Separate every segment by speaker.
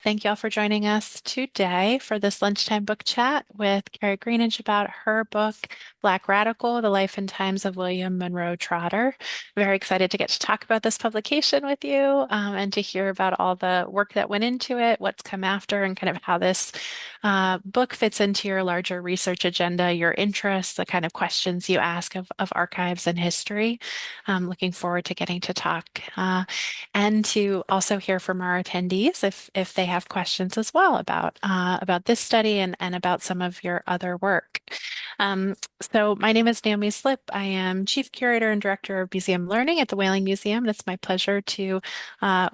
Speaker 1: Thank you all for joining us today for this lunchtime book chat with Kerri Greenidge about her book, Black Radical, The Life and Times of William Monroe Trotter. Very excited to get to talk about this publication with you and to hear about all the work that went into it, what's come after, and kind of how this book fits into your larger research agenda, your interests, the kind of questions you ask of archives and history. Looking forward to getting to talk. And to also hear from our attendees if they have questions as well about this study and about some of your other work. So my name is Naomi Slip. I am Chief Curator and Director of Museum Learning at the Whaling Museum. And it's my pleasure to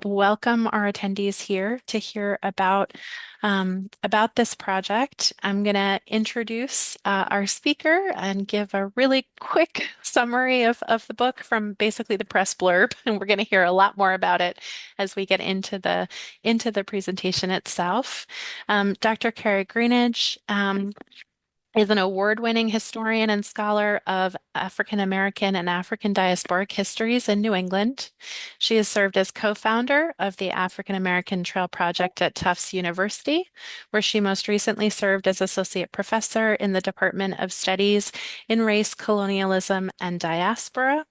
Speaker 1: welcome our attendees here to hear about this project. I'm going to introduce our speaker and give a really quick summary of the book from basically the press blurb, and we're going to hear a lot more about it as we get into the presentation itself. Dr. Kerri Greenidge is an award-winning historian and scholar of African American and African diasporic histories in New England. She has served as co-founder of the African American Trail Project at Tufts University, where she most recently served as associate professor in the Department of Studies in Race, Colonialism, and Diaspora.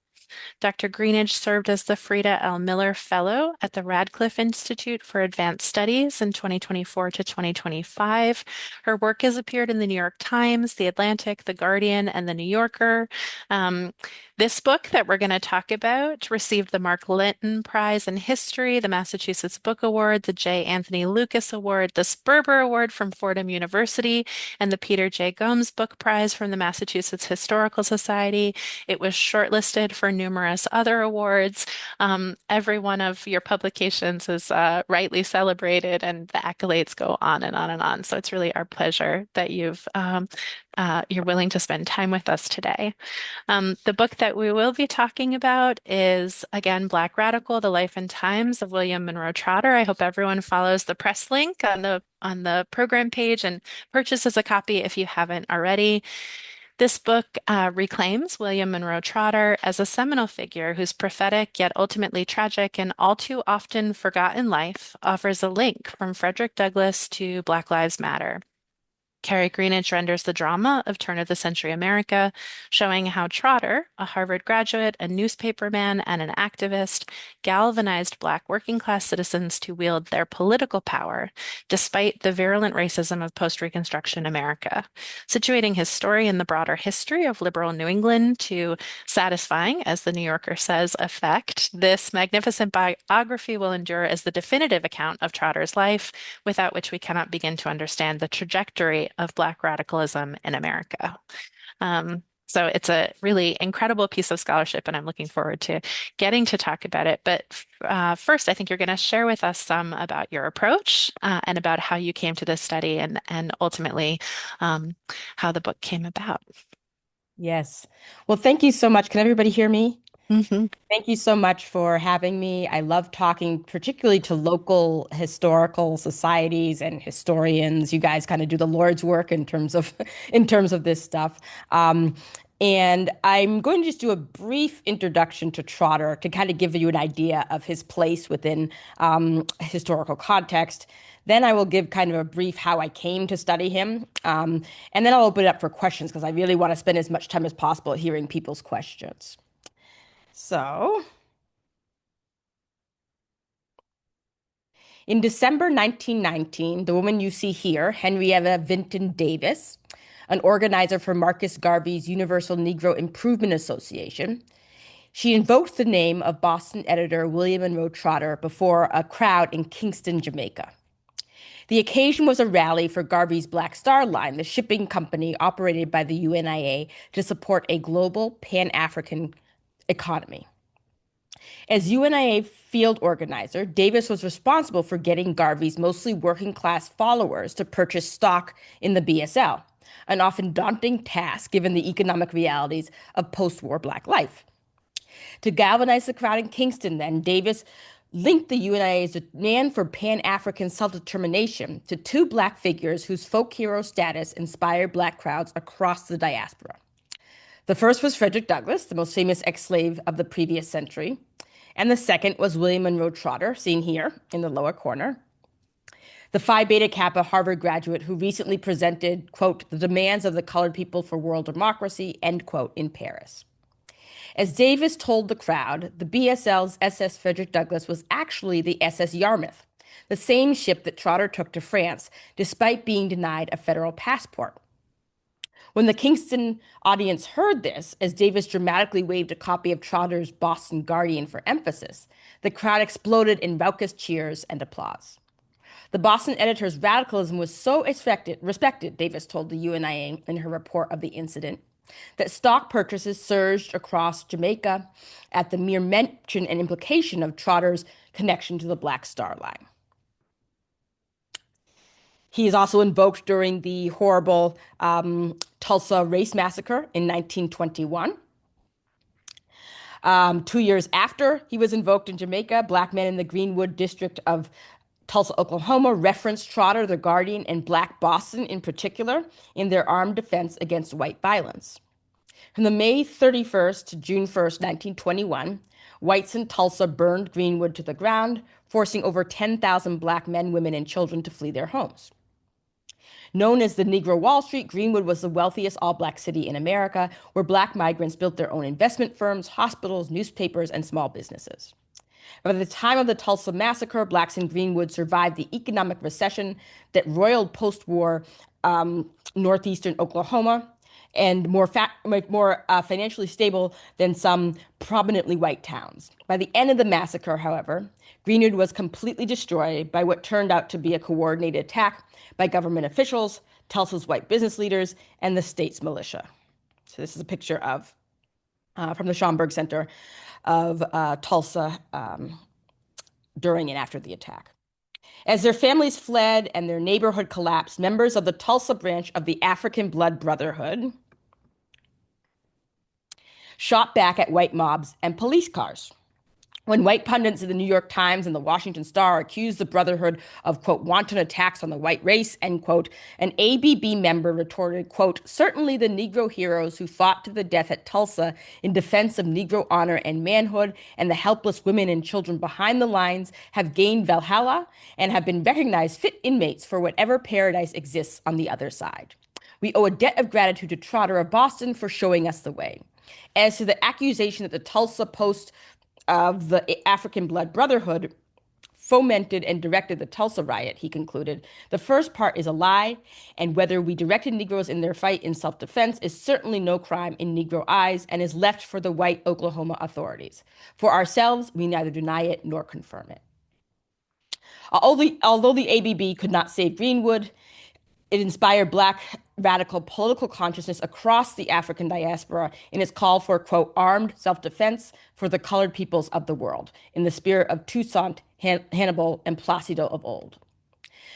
Speaker 1: Dr. Greenidge served as the Frida L. Miller Fellow at the Radcliffe Institute for Advanced Studies in 2024 to 2025. Her work has appeared in the New York Times, The Atlantic, The Guardian, and The New Yorker. This book that we're going to talk about received the Mark Lynton Prize in History, the Massachusetts Book Award, the J. Anthony Lukas Award, the Sperber Award from Fordham University, and the Peter J. Gomes Book Prize from the Massachusetts Historical Society. It was shortlisted for numerous other awards. Every one of your publications is rightly celebrated, and the accolades go on and on and on. So it's really our pleasure that you're willing to spend time with us today. The book that we will be talking about is, again, Black Radical, The Life and Times of William Monroe Trotter. I hope everyone follows the press link on the program page and purchases a copy if you haven't already. This book reclaims William Monroe Trotter as a seminal figure whose prophetic yet ultimately tragic and all too often forgotten life offers a link from Frederick Douglass to Black Lives Matter. Kerri Greenidge renders the drama of turn-of-the-century America, showing how Trotter, a Harvard graduate, a newspaperman, and an activist, galvanized Black working-class citizens to wield their political power despite the virulent racism of post-Reconstruction America, situating his story in the broader history of liberal New England to satisfying, as the New Yorker says, effect. This magnificent biography will endure as the definitive account of Trotter's life, without which we cannot begin to understand the trajectory of Black radicalism in America. So it's a really incredible piece of scholarship, and I'm looking forward to getting to talk about it. But first, I think you're going to share with us some about your approach and about how you came to this study and ultimately how the book came about.
Speaker 2: Yes. Well, thank you so much. Can everybody hear me?
Speaker 1: Mhm.
Speaker 2: Thank you so much for having me. I love talking, particularly to local historical societies and historians. You guys kind of do the Lord's work in terms of in terms of this stuff. Um, and I'm going to just do a brief introduction to Trotter to kind of give you an idea of his place within historical context. Then I will give kind of a brief how I came to study him. And then I'll open it up for questions because I really want to spend as much time as possible hearing people's questions. So, in December 1919, the woman you see here, Henrietta Vinton Davis, an organizer for Marcus Garvey's Universal Negro Improvement Association, she invoked the name of Boston editor William Monroe Trotter before a crowd in Kingston, Jamaica. The occasion was a rally for Garvey's Black Star Line, the shipping company operated by the UNIA to support a global Pan-African economy. As UNIA field organizer, Davis was responsible for getting Garvey's mostly working class followers to purchase stock in the BSL, an often daunting task given the economic realities of post war Black life. To galvanize the crowd in Kingston, then, Davis linked the UNIA's demand for Pan-African self-determination to two Black figures whose folk hero status inspired Black crowds across the diaspora. The first was Frederick Douglass, the most famous ex-slave of the previous century, and the second was William Monroe Trotter, seen here in the lower corner. the Phi Beta Kappa Harvard graduate who recently presented, quote, the demands of the colored people for world democracy, end quote, in Paris. As Davis told the crowd, the BSL's SS Frederick Douglass was actually the SS Yarmouth, the same ship that Trotter took to France, despite being denied a federal passport. When the Kingston audience heard this, as Davis dramatically waved a copy of Trotter's Boston Guardian for emphasis, the crowd exploded in raucous cheers and applause. The Boston editor's radicalism was so respected, Davis told the UNIA in her report of the incident, that stock purchases surged across Jamaica at the mere mention and implication of Trotter's connection to the Black Star Line. He is also invoked during the horrible Tulsa race massacre in 1921. 2 years after he was invoked in Jamaica, black men in the Greenwood district of Tulsa, Oklahoma, referenced Trotter, the Guardian, and Black Boston in particular in their armed defense against white violence. From the May 31st to June 1st, 1921, whites in Tulsa burned Greenwood to the ground, forcing over 10,000 black men, women, and children to flee their homes. Known as the Negro Wall Street, Greenwood was the wealthiest all-black city in America, where black migrants built their own investment firms, hospitals, newspapers, and small businesses. By the time of the Tulsa massacre, blacks in Greenwood survived the economic recession that roiled post-war northeastern Oklahoma, and more financially stable than some prominently white towns. By the end of the massacre, however, Greenwood was completely destroyed by what turned out to be a coordinated attack by government officials, Tulsa's white business leaders, and the state's militia. So this is a picture of from the Schomburg Center of Tulsa during and after the attack. As their families fled and their neighborhood collapsed, members of the Tulsa branch of the African Blood Brotherhood shot back at white mobs and police cars. When white pundits in the New York Times and the Washington Star accused the Brotherhood of, quote, wanton attacks on the white race, end quote, an ABB member retorted, quote, certainly the Negro heroes who fought to the death at Tulsa in defense of Negro honor and manhood and the helpless women and children behind the lines have gained Valhalla and have been recognized fit inmates for whatever paradise exists on the other side. We owe a debt of gratitude to Trotter of Boston for showing us the way. As to the accusation that the Tulsa Post of the African Blood Brotherhood fomented and directed the Tulsa riot, he concluded, the first part is a lie, and whether we directed Negroes in their fight in self-defense is certainly no crime in Negro eyes and is left for the white Oklahoma authorities. For ourselves, we neither deny it nor confirm it. Although the ABB could not save Greenwood, it inspired black radical political consciousness across the African diaspora in its call for, quote, armed self-defense for the colored peoples of the world, in the spirit of Toussaint, Hannibal, and Placido of old.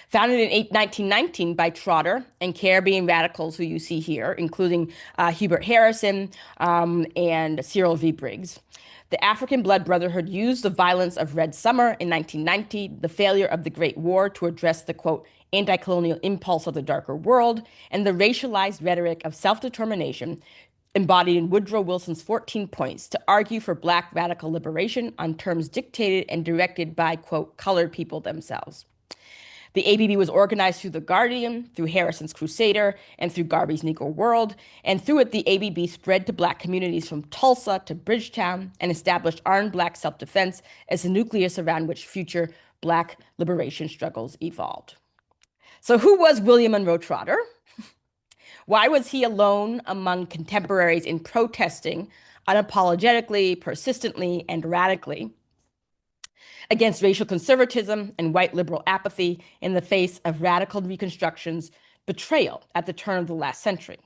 Speaker 2: Founded in 1919 by Trotter and Caribbean radicals who you see here, including Hubert Harrison and Cyril V. Briggs, the African Blood Brotherhood used the violence of Red Summer in 1990, the failure of the Great War to address the, quote, anti-colonial impulse of the darker world, and the racialized rhetoric of self-determination embodied in Woodrow Wilson's 14 points to argue for black radical liberation on terms dictated and directed by, quote, colored people themselves. The ABB was organized through The Guardian, through Harrison's Crusader, and through Garvey's Negro World, and through it the ABB spread to black communities from Tulsa to Bridgetown and established armed black self-defense as the nucleus around which future black liberation struggles evolved. So who was William Monroe Trotter? Why was he alone among contemporaries in protesting unapologetically, persistently, and radically against racial conservatism and white liberal apathy in the face of radical Reconstruction's betrayal at the turn of the last century?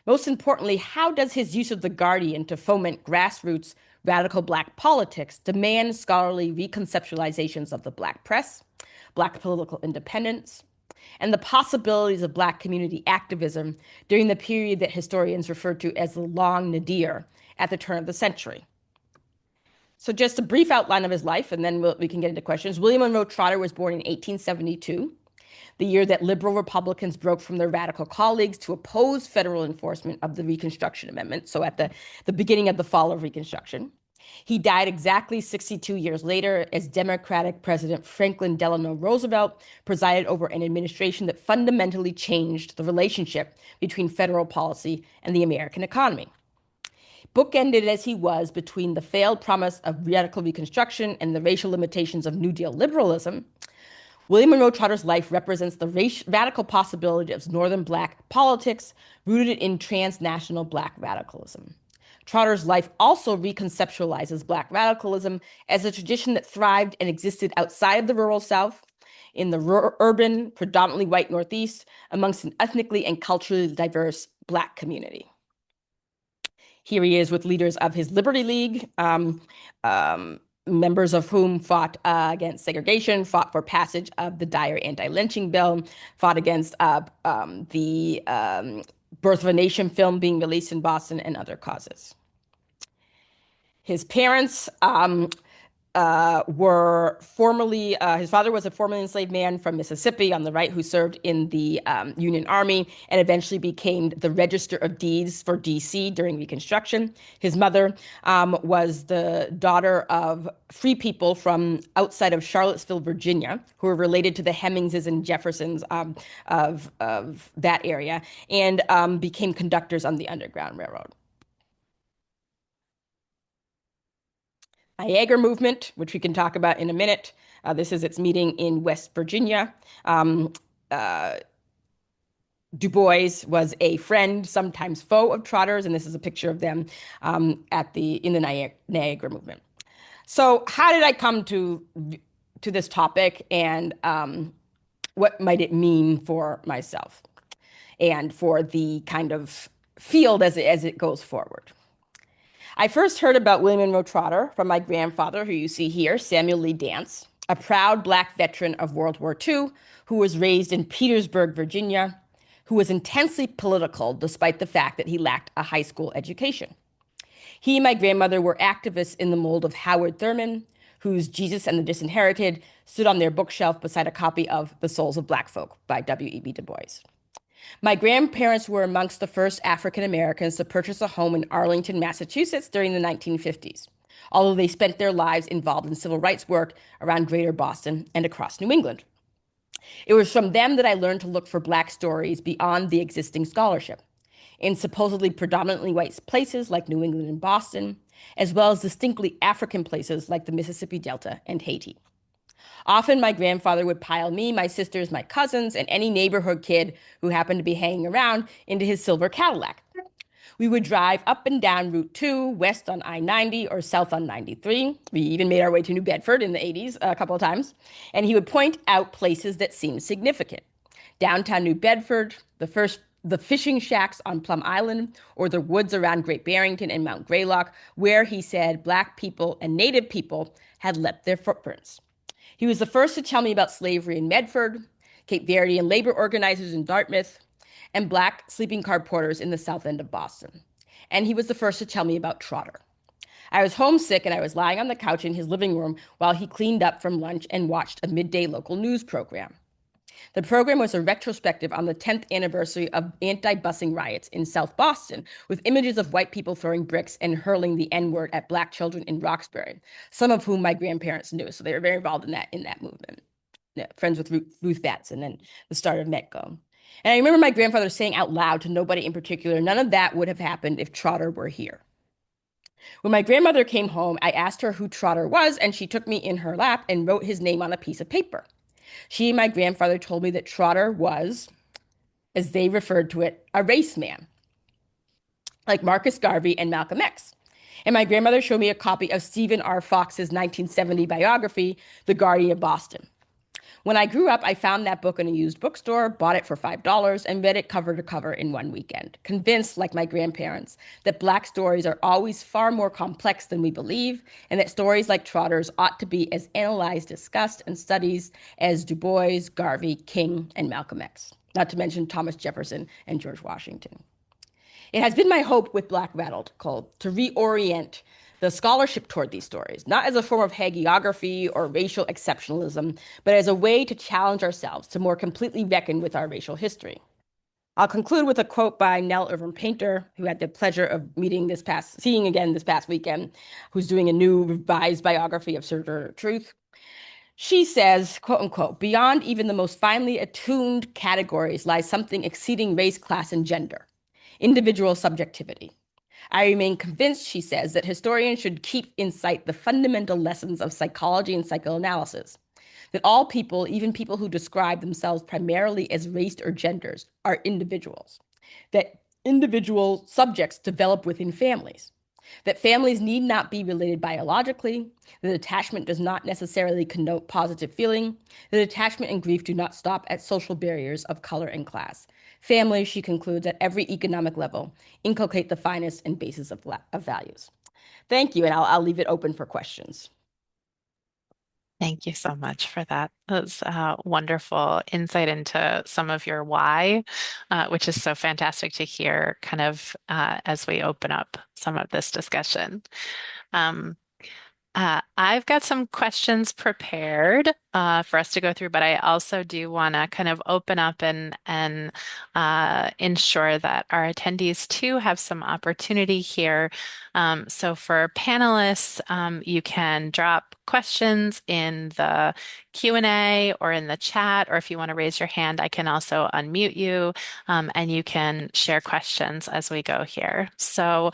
Speaker 2: Most importantly, how does his use of The Guardian to foment grassroots radical black politics demand scholarly reconceptualizations of the black press, black political independence, and the possibilities of black community activism during the period that historians refer to as the Long Nadir at the turn of the century? So just a brief outline of his life, and then we can get into questions. William Monroe Trotter was born in 1872, the year that liberal Republicans broke from their radical colleagues to oppose federal enforcement of the Reconstruction Amendment, so at the beginning of the fall of Reconstruction. He died exactly 62 years later as Democratic President Franklin Delano Roosevelt presided over an administration that fundamentally changed the relationship between federal policy and the American economy. Bookended as he was between the failed promise of radical Reconstruction and the racial limitations of New Deal liberalism, William Monroe Trotter's life represents the radical possibility of Northern Black politics rooted in transnational Black radicalism. Trotter's life also reconceptualizes Black radicalism as a tradition that thrived and existed outside of the rural South, in the urban, predominantly white Northeast, amongst an ethnically and culturally diverse Black community. Here he is with leaders of his Liberty League, members of whom fought against segregation, fought for passage of the Dyer anti-lynching bill, fought against the Birth of a Nation film being released in Boston, and other causes. His parents were formerly, his father was a formerly enslaved man from Mississippi on the right who served in the Union Army and eventually became the Register of Deeds for D.C. during Reconstruction. His mother was the daughter of free people from outside of Charlottesville, Virginia, who were related to the Hemmingses and Jeffersons of that area, and became conductors on the Underground Railroad. Niagara movement, which we can talk about in a minute. This is its meeting in West Virginia. Du Bois was a friend, sometimes foe of Trotter's, and this is a picture of them in the Niagara movement. So how did I come to this topic, and what might it mean for myself and for the kind of field as it goes forward? I first heard about William Monroe Trotter from my grandfather, who you see here, Samuel Lee Dance, a proud Black veteran of World War II, who was raised in Petersburg, Virginia, who was intensely political despite the fact that he lacked a high school education. He and my grandmother were activists in the mold of Howard Thurman, whose Jesus and the Disinherited stood on their bookshelf beside a copy of The Souls of Black Folk by W.E.B. Du Bois. My grandparents were amongst the first African Americans to purchase a home in Arlington, Massachusetts during the 1950s, although they spent their lives involved in civil rights work around Greater Boston and across New England. It was from them that I learned to look for Black stories beyond the existing scholarship, in supposedly predominantly white places like New England and Boston, as well as distinctly African places like the Mississippi Delta and Haiti. Often my grandfather would pile me, my sisters, my cousins, and any neighborhood kid who happened to be hanging around into his silver Cadillac. We would drive up and down Route 2, west on I-90 or south on 93. We even made our way to New Bedford in the 80s a couple of times. And he would point out places that seemed significant. Downtown New Bedford, the fishing shacks on Plum Island, or the woods around Great Barrington and Mount Greylock, where he said Black people and Native people had left their footprints. He was the first to tell me about slavery in Medford, Cape Verdean labor organizers in Dartmouth, and Black sleeping car porters in the south end of Boston. And he was the first to tell me about Trotter. I was homesick and I was lying on the couch in his living room while he cleaned up from lunch and watched a midday local news program. The program was a retrospective on the 10th anniversary of anti-busing riots in South Boston, with images of white people throwing bricks and hurling the N-word at Black children in Roxbury, some of whom my grandparents knew, so they were very involved in that movement. Yeah, friends with Ruth Batson and the start of Metco. And I remember my grandfather saying out loud to nobody in particular, none of that would have happened if Trotter were here. When my grandmother came home, I asked her who Trotter was, and she took me in her lap and wrote his name on a piece of paper. She and my grandfather told me that Trotter was, as they referred to it, a race man, like Marcus Garvey and Malcolm X. And my grandmother showed me a copy of Stephen R. Fox's 1970 biography, The Guardian of Boston. When I grew up, I found that book in a used bookstore, bought it for $5, and read it cover to cover in one weekend, convinced, like my grandparents, that Black stories are always far more complex than we believe, and that stories like Trotter's ought to be as analyzed, discussed, and studied as Du Bois, Garvey, King, and Malcolm X, not to mention Thomas Jefferson and George Washington. It has been my hope with Black Radical to reorient the scholarship toward these stories, not as a form of hagiography or racial exceptionalism, but as a way to challenge ourselves to more completely reckon with our racial history. I'll conclude with a quote by Nell Irvin Painter, who had the pleasure of seeing again this past weekend, who's doing a new revised biography of Surtur Truth. She says, quote unquote, beyond even the most finely attuned categories lies something exceeding race, class, and gender, individual subjectivity. I remain convinced, she says, that historians should keep in sight the fundamental lessons of psychology and psychoanalysis, that all people, even people who describe themselves primarily as race or genders, are individuals, that individual subjects develop within families, that families need not be related biologically, that attachment does not necessarily connote positive feeling, that attachment and grief do not stop at social barriers of color and class. Families, she concludes, at every economic level, inculcate the finest and basis of values. Thank you, and I'll leave it open for questions.
Speaker 1: Thank you so much for that. That was wonderful insight into some of your why, which is so fantastic to hear kind of as we open up some of this discussion. Um, I've got some questions prepared for us to go through, but I also do want to kind of open up and ensure that our attendees too have some opportunity here. So for panelists, you can drop questions in the Q&A or in the chat, or if you want to raise your hand, I can also unmute you and you can share questions as we go here. So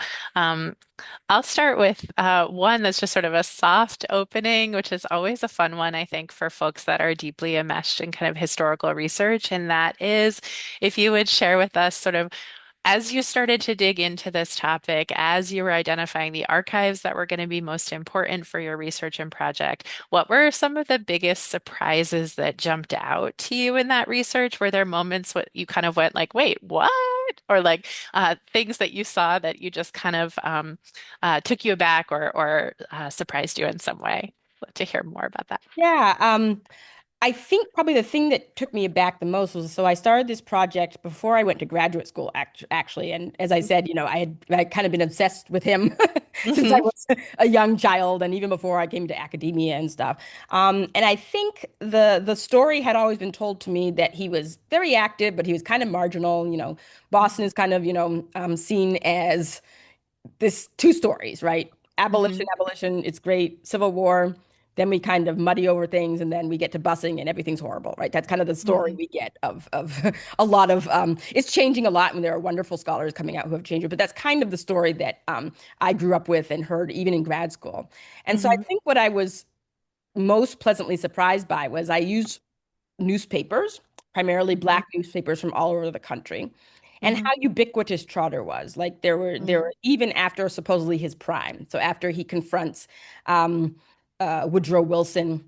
Speaker 1: I'll start with one that's just sort of a soft opening, which is always a fun one, I think, for folks that are deeply enmeshed in kind of historical research. And that is if you would share with us sort of as you started to dig into this topic, as you were identifying the archives that were going to be most important for your research and project, what were some of the biggest surprises that jumped out to you in that research? Were there moments what you kind of went like, wait, what? Or like things that you saw that you just kind of took you aback or surprised you in some way? Love to hear more about that.
Speaker 2: Yeah, I think probably the thing that took me aback the most was so I started this project before I went to graduate school, actually. And as I said, I kind of been obsessed with him since I
Speaker 1: Hmm.
Speaker 2: was a young child and even before I came to academia and stuff. And I think the story had always been told to me that he was very active, but he was kind of marginal. Boston is kind of, seen as this two stories, right?
Speaker 1: Hmm.
Speaker 2: Abolition, it's great. Civil War, then we kind of muddy over things, and then we get to busing, and everything's horrible, right? That's kind of the story
Speaker 1: Hmm.
Speaker 2: we get of a lot of. It's changing a lot, and there are wonderful scholars coming out who have changed it. But that's kind of the story that I grew up with and heard even in grad school. And so I
Speaker 1: Hmm.
Speaker 2: think what I was most pleasantly surprised by was I used newspapers, primarily
Speaker 1: Hmm.
Speaker 2: black newspapers from all over the country, and
Speaker 1: Hmm.
Speaker 2: how ubiquitous Trotter was. Like there were even after supposedly his prime. So after he confronts um, Woodrow Wilson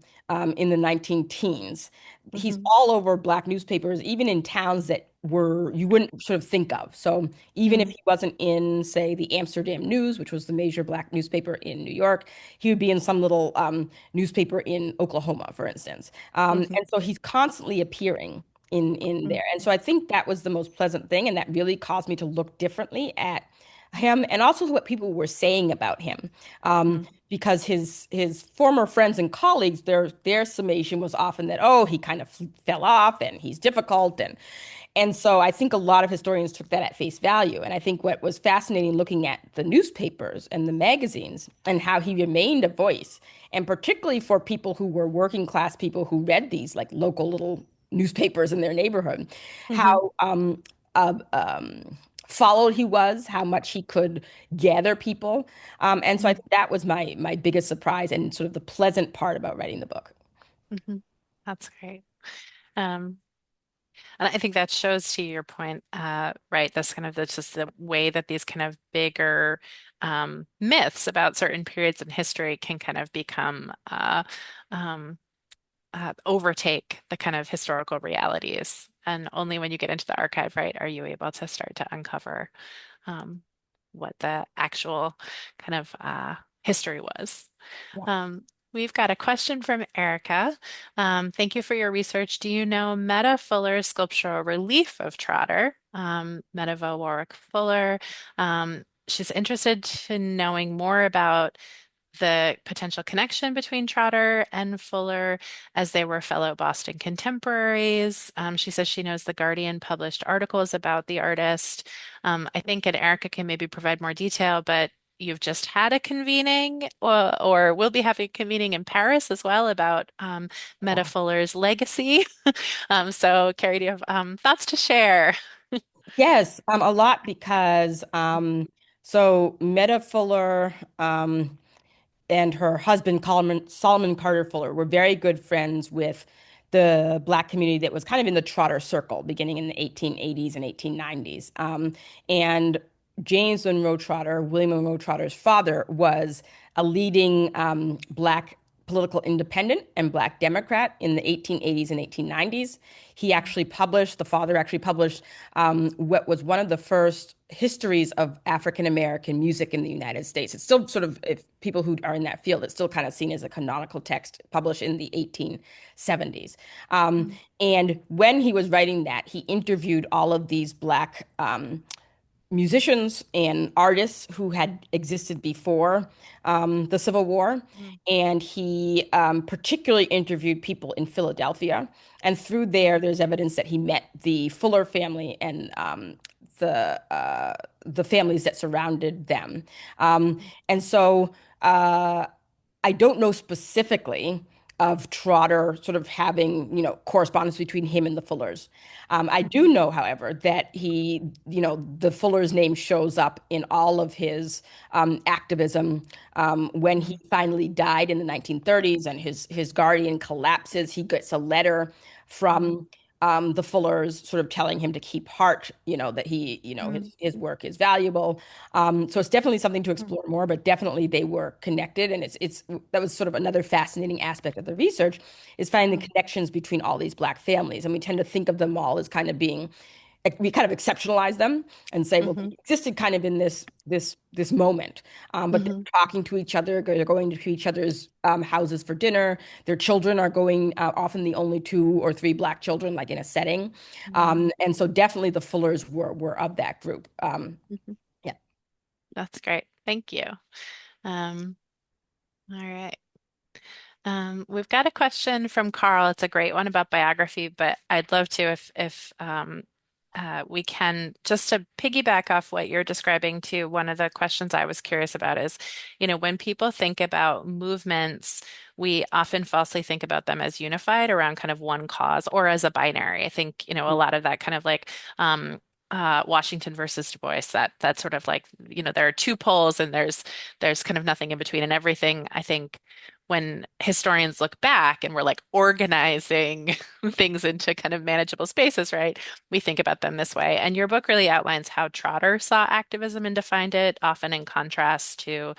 Speaker 2: in the 19 teens, he's
Speaker 1: Hmm.
Speaker 2: all over black newspapers, even in towns that were you wouldn't sort of think of. So even if
Speaker 1: Hmm.
Speaker 2: he wasn't in, say, the Amsterdam News, which was the major black newspaper in New York, he would be in some little newspaper in Oklahoma, for instance.
Speaker 1: Hmm.
Speaker 2: And so he's constantly appearing in there. And so I think that was the most pleasant thing, and that really caused me to look differently at him and also what people were saying about him.
Speaker 1: Hmm.
Speaker 2: Because his former friends and colleagues, their summation was often that, oh, he kind of fell off and he's difficult and so I think a lot of historians took that at face value. And I think what was fascinating looking at the newspapers and the magazines and how he remained a voice, and particularly for people who were working class people who read these like local little newspapers in their neighborhood,
Speaker 1: Hmm.
Speaker 2: how uh, um, followed he was, how much he could gather people. And so I
Speaker 1: Hmm.
Speaker 2: think that was my biggest surprise and sort of the pleasant part about writing the book.
Speaker 1: Hmm. That's great. Um, and I think that shows to your point, right? This kind of that's just the way that these kind of bigger myths about certain periods in history can kind of become um, overtake the kind of historical realities. And only when you get into the archive, right, are you able to start to uncover um, what the actual kind of history was.
Speaker 2: Yeah.
Speaker 1: Um, we've got a question from Erica. Thank you for your research. Do you know Meta Fuller's sculptural relief of Trotter? Meta Warwick Fuller. She's interested in knowing more about the potential connection between Trotter and Fuller as they were fellow Boston contemporaries. She says she knows The Guardian published articles about the artist. I think, and Erica can maybe provide more detail, but you've just had a convening, or will be having a convening in Paris as well about Meta Fuller's legacy. So, Kerri, do you have thoughts to share?
Speaker 2: Yes, a lot because so Meta Fuller and her husband, Solomon Carter Fuller, were very good friends with the Black community that was kind of in the Trotter circle beginning in the 1880s and 1890s. And James Monroe Trotter, William Monroe Trotter's father, was a leading Black political independent and Black Democrat in the 1880s and 1890s. The father actually published what was one of the first histories of African American music in the United States. It's still sort of, if people who are in that field, it's still kind of seen as a canonical text published in the 1870s. And when he was writing that, he interviewed all of these Black musicians and artists who had existed before the Civil War.
Speaker 1: Mhm.
Speaker 2: And he particularly interviewed people in Philadelphia. And through there's evidence that he met the Fuller family and the families that surrounded them. And so I don't know specifically of Trotter sort of having, correspondence between him and the Fullers. I do know, however, that the Fuller's name shows up in all of his activism. When he finally died in the 1930s and his guardian collapses, he gets a letter from the Fullers sort of telling him to keep heart, that his work is valuable. So it's definitely something to explore more, but definitely they were connected. And it's that was sort of another fascinating aspect of the research is finding the connections between all these Black families. And we tend to think of them all as kind of being we kind of exceptionalize them and say, well, they
Speaker 1: Mhm.
Speaker 2: existed kind of in this moment, but they're
Speaker 1: Mhm.
Speaker 2: talking to each other. They're going to each other's houses for dinner. Their children are going, often the only two or three Black children, like in a setting,
Speaker 1: Mhm.
Speaker 2: and so definitely the Fullers were of that group.
Speaker 1: Mhm.
Speaker 2: Yeah.
Speaker 1: That's great. Thank you. Um, all right. We've got a question from Carl. It's a great one about biography, but I'd love to if we can just to piggyback off what you're describing too. One of the questions I was curious about is, when people think about movements, we often falsely think about them as unified around kind of one cause or as a binary. I think, a lot of that kind of like Washington versus Du Bois, that sort of like, there are two poles and there's kind of nothing in between and everything. I think when historians look back and we're like organizing things into kind of manageable spaces, right? We think about them this way. And your book really outlines how Trotter saw activism and defined it, often in contrast to,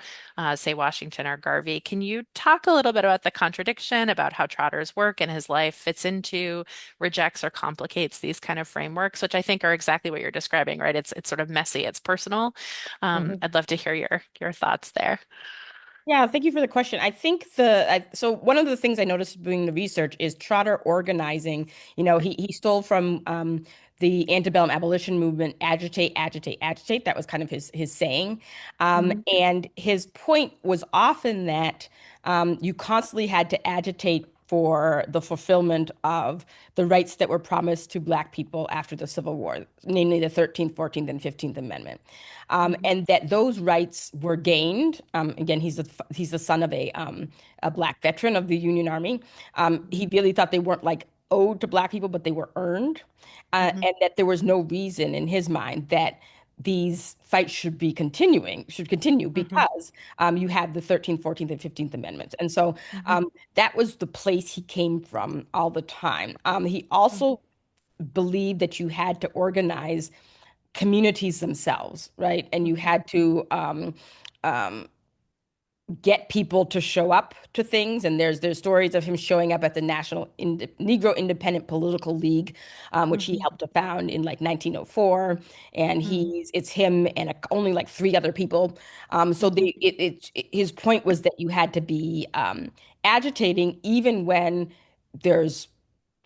Speaker 1: say, Washington or Garvey. Can you talk a little bit about the contradiction, about how Trotter's work and his life fits into, rejects, or complicates these kind of frameworks, which I think are exactly what you're describing, right? It's sort of messy, it's personal.
Speaker 2: Mhm.
Speaker 1: I'd love to hear your thoughts there.
Speaker 2: Yeah, thank you for the question. I think so one of the things I noticed doing the research is Trotter organizing. He stole from the antebellum abolition movement, agitate, agitate, agitate. That was kind of his saying.
Speaker 1: Mhm.
Speaker 2: And his point was often that you constantly had to agitate for the fulfillment of the rights that were promised to Black people after the Civil War, namely the 13th, 14th, and 15th Amendment.
Speaker 1: Mhm.
Speaker 2: And that those rights were gained. Again, he's the son of a Black veteran of the Union Army. He really thought they weren't like owed to Black people, but they were earned,
Speaker 1: Mhm.
Speaker 2: and that there was no reason in his mind that these fights should continue
Speaker 1: Mhm.
Speaker 2: because you had the 13th, 14th, and 15th Amendments. And so
Speaker 1: Mhm.
Speaker 2: that was the place he came from all the time. He
Speaker 1: Mhm.
Speaker 2: also believed that you had to organize communities themselves, right? And you
Speaker 1: Mhm.
Speaker 2: had to um, get people to show up to things. And there's stories of him showing up at the Negro Independent Political League, which he
Speaker 1: Mhm.
Speaker 2: helped to found in like 1904. And
Speaker 1: Mhm.
Speaker 2: it's him and only like three other people. So
Speaker 1: Mhm.
Speaker 2: his point was that you had to be agitating even when there's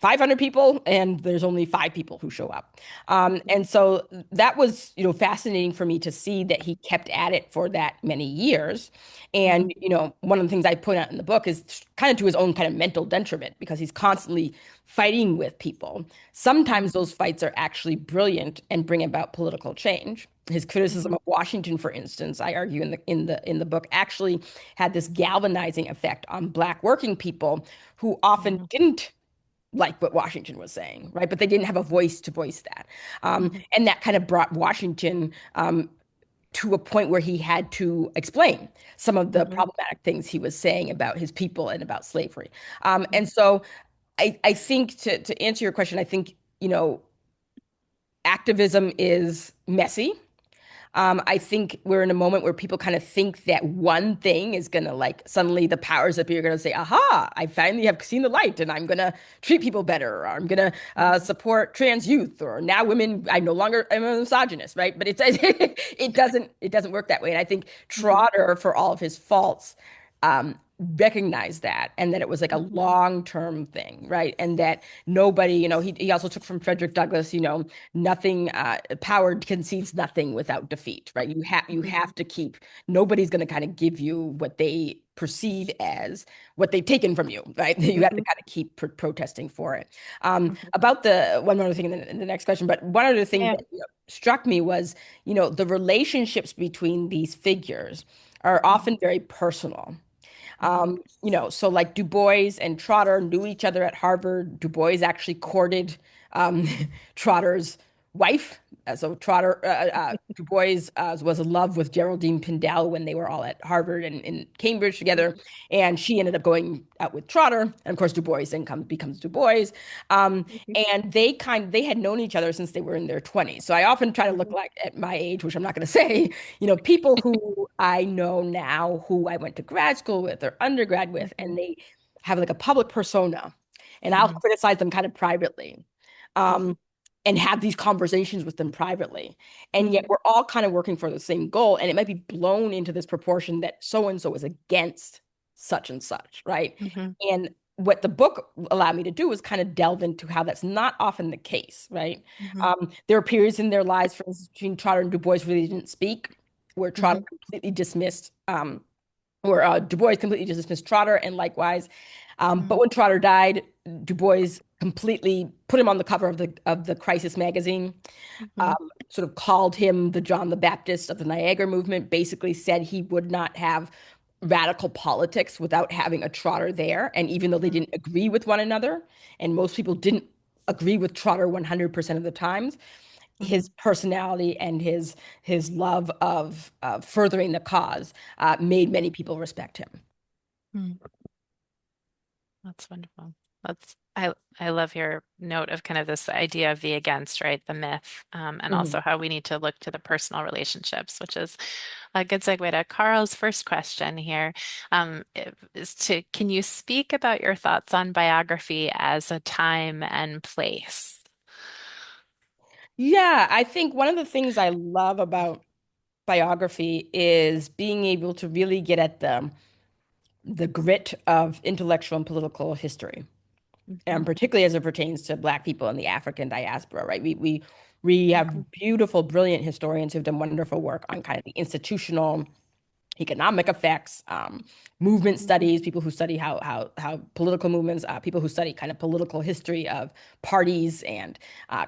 Speaker 2: 500 people and there's only 5 people who show up. And so that was, fascinating for me to see that he kept at it for that many years. And,
Speaker 1: Mhm.
Speaker 2: one of the things I point out in the book is kind of to his own kind of mental detriment because he's constantly fighting with people. Sometimes those fights are actually brilliant and bring about political change. His criticism
Speaker 1: Mhm.
Speaker 2: of Washington, for instance, I argue in the book, actually had this galvanizing effect on Black working people who often
Speaker 1: Mhm.
Speaker 2: didn't like what Washington was saying, right? But they didn't have a voice to voice that.
Speaker 1: Mhm.
Speaker 2: And that kind of brought Washington to a point where he had to explain some of the
Speaker 1: Mhm.
Speaker 2: problematic things he was saying about his people and about slavery. And
Speaker 1: Mhm.
Speaker 2: so I think to answer your question, I think, activism is messy. I think we're in a moment where people kind of think that one thing is going to like suddenly the powers that be are going to say, aha, I finally have seen the light and I'm going to treat people better, or I'm going to
Speaker 1: Mhm.
Speaker 2: support trans youth, or now women, I no longer am a misogynist, right? But it doesn't work that way. And I think
Speaker 1: Mhm.
Speaker 2: Trotter, for all of his faults, recognized that and that it was like a
Speaker 1: Mhm.
Speaker 2: long-term thing, right? And that nobody, he also took from Frederick Douglass, nothing, power concedes nothing without defeat, right? You
Speaker 1: Mhm.
Speaker 2: have to keep, nobody's going to kind of give you what they perceive as what they've taken from you, right? You have to
Speaker 1: Mhm.
Speaker 2: kind of keep protesting for it.
Speaker 1: Mhm.
Speaker 2: About the one other thing in the next question, but one other thing
Speaker 1: Yeah.
Speaker 2: that struck me was, the relationships between these figures are
Speaker 1: Mhm.
Speaker 2: often very personal.
Speaker 1: Mhm.
Speaker 2: So like Du Bois and Trotter knew each other at Harvard. Du Bois actually courted um, Trotter's wife. So Du Bois was in love with Geraldine Pindell when they were all at Harvard and in Cambridge together, and she ended up going out with Trotter, and of course Du Bois then becomes Du Bois. Um,
Speaker 1: Mhm.
Speaker 2: and they had known each other since they were in their 20s. So I often try to look
Speaker 1: Mhm.
Speaker 2: like at my age, which I'm not going to say, people who I know now who I went to grad school with or undergrad with, and
Speaker 1: Mhm.
Speaker 2: they have like a public persona, and I'll
Speaker 1: Mhm.
Speaker 2: criticize them kind of privately. Um, and have these conversations with them privately. And yet
Speaker 1: Mhm.
Speaker 2: we're all kind of working for the same goal. And it might be blown into this proportion that so and so is against such and such, right?
Speaker 1: Mhm.
Speaker 2: And what the book allowed me to do was kind of delve into how that's not often the case, right?
Speaker 1: Mhm.
Speaker 2: There are periods in their lives, for instance, between Trotter and Du Bois really didn't speak, where Trotter
Speaker 1: Mhm.
Speaker 2: completely dismissed where Du Bois completely dismissed Trotter, and likewise. But
Speaker 1: Mhm.
Speaker 2: when Trotter died, Du Bois completely put him on the cover of the Crisis magazine,
Speaker 1: Mhm.
Speaker 2: sort of called him the John the Baptist of the Niagara movement, basically said he would not have radical politics without having a Trotter there. And even though they
Speaker 1: Mhm.
Speaker 2: didn't agree with one another, and most people didn't agree with Trotter 100% of the times, his
Speaker 1: Mhm.
Speaker 2: personality and his love of furthering the cause made many people respect him.
Speaker 1: Mhm. That's wonderful. That's I love your note of kind of this idea of the against, right? The myth, and also
Speaker 2: Mhm.
Speaker 1: how we need to look to the personal relationships, which is a good segue to Carl's first question here. Can you speak about your thoughts on biography as a time and place?
Speaker 2: Yeah, I think one of the things I love about biography is being able to really get at the grit of intellectual and political history, and
Speaker 1: Mhm.
Speaker 2: particularly as it pertains to Black people in the African diaspora, right? We
Speaker 1: Mhm.
Speaker 2: have beautiful, brilliant historians who've done wonderful work on kind of the institutional economic effects, movement
Speaker 1: Mhm.
Speaker 2: studies, people who study how political movements, people who study kind of political history of parties and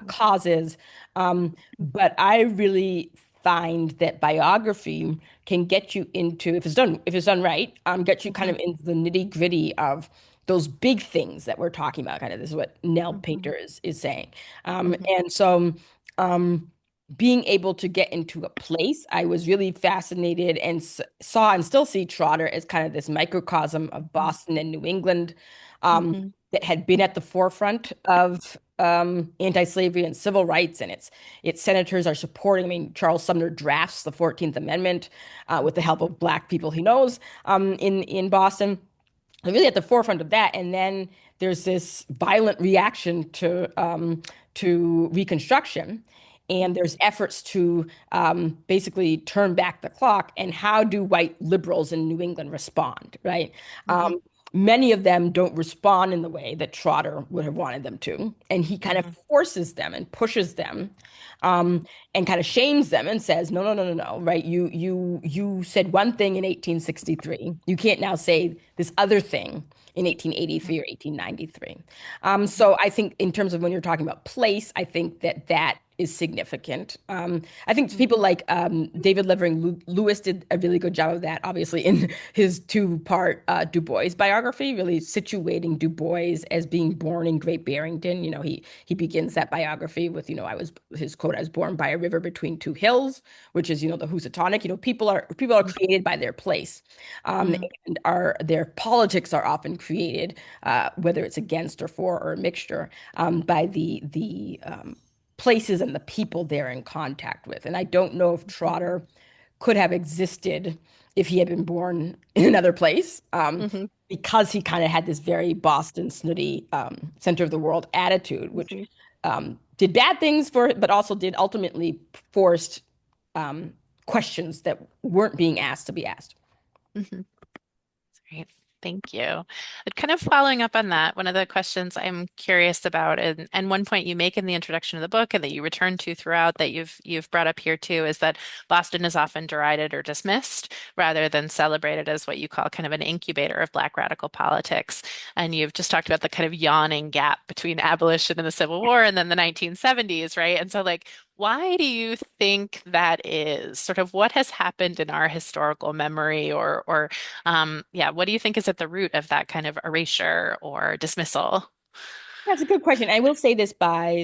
Speaker 2: causes. But I really find that biography can get you into, if it's done right, get you kind
Speaker 1: Mhm.
Speaker 2: of into the nitty gritty of those big things that we're talking about. Kind of this is what Nell
Speaker 1: Mhm.
Speaker 2: Painter is saying,
Speaker 1: Mhm.
Speaker 2: and so. Um, Being able to get into a place, I was really fascinated and saw and still see Trotter as kind of this microcosm of
Speaker 1: Mhm.
Speaker 2: Boston and New England
Speaker 1: Mhm.
Speaker 2: that had been at the forefront of anti-slavery and civil rights, and its senators are supporting. I mean, Charles Sumner drafts the 14th Amendment with the
Speaker 1: Mhm.
Speaker 2: help of Black people he knows in Boston, really at the forefront of that. And then there's this violent reaction to Reconstruction, and
Speaker 1: Mhm.
Speaker 2: there's efforts to basically turn back the clock. And how do white liberals in New England respond, right?
Speaker 1: Mhm.
Speaker 2: Many of them don't respond in the way that Trotter would have wanted them to. And he kind of
Speaker 1: Mhm.
Speaker 2: forces them and pushes them, and kind of shames them and says, no, no, no, no, no, right? You said one thing in 1863. You can't now say this other thing in 1883 or 1893.
Speaker 1: Mhm.
Speaker 2: So I think in terms of when you're talking about place, I think that that is significant. I think
Speaker 1: Mhm.
Speaker 2: people like David Levering Lewis did a really good job of that, obviously, in his two-part Du Bois biography, really situating Du Bois as being born in Great Barrington. He begins that biography with, his quote, "I was born by a river between two hills," which is, the Housatonic. People are created by their place,
Speaker 1: Mhm.
Speaker 2: and their politics are often created, whether it's against or for or a mixture, by the places and the people they're in contact with. And I don't know if Trotter could have existed if he had been born in another place,
Speaker 1: Mhm.
Speaker 2: because he kind of had this very Boston snooty, center of the world attitude, which
Speaker 1: Mhm.
Speaker 2: did bad things for it, but also did ultimately forced um, questions that weren't being asked to be asked.
Speaker 1: Mhm. Great. Thank you. And kind of following up on that, one of the questions I'm curious about, and one point you make in the introduction of the book and that you return to throughout that you've brought up here too, is that Boston is often derided or dismissed rather than celebrated as what you call kind of an incubator of Black radical politics. And you've just talked about the kind of yawning gap between abolition and the Civil War and then the 1970s, right? And so like why do you think that is? Sort of what has happened in our historical memory or yeah, what do you think is at the root of that kind of erasure or dismissal?
Speaker 2: That's a good question. I will say this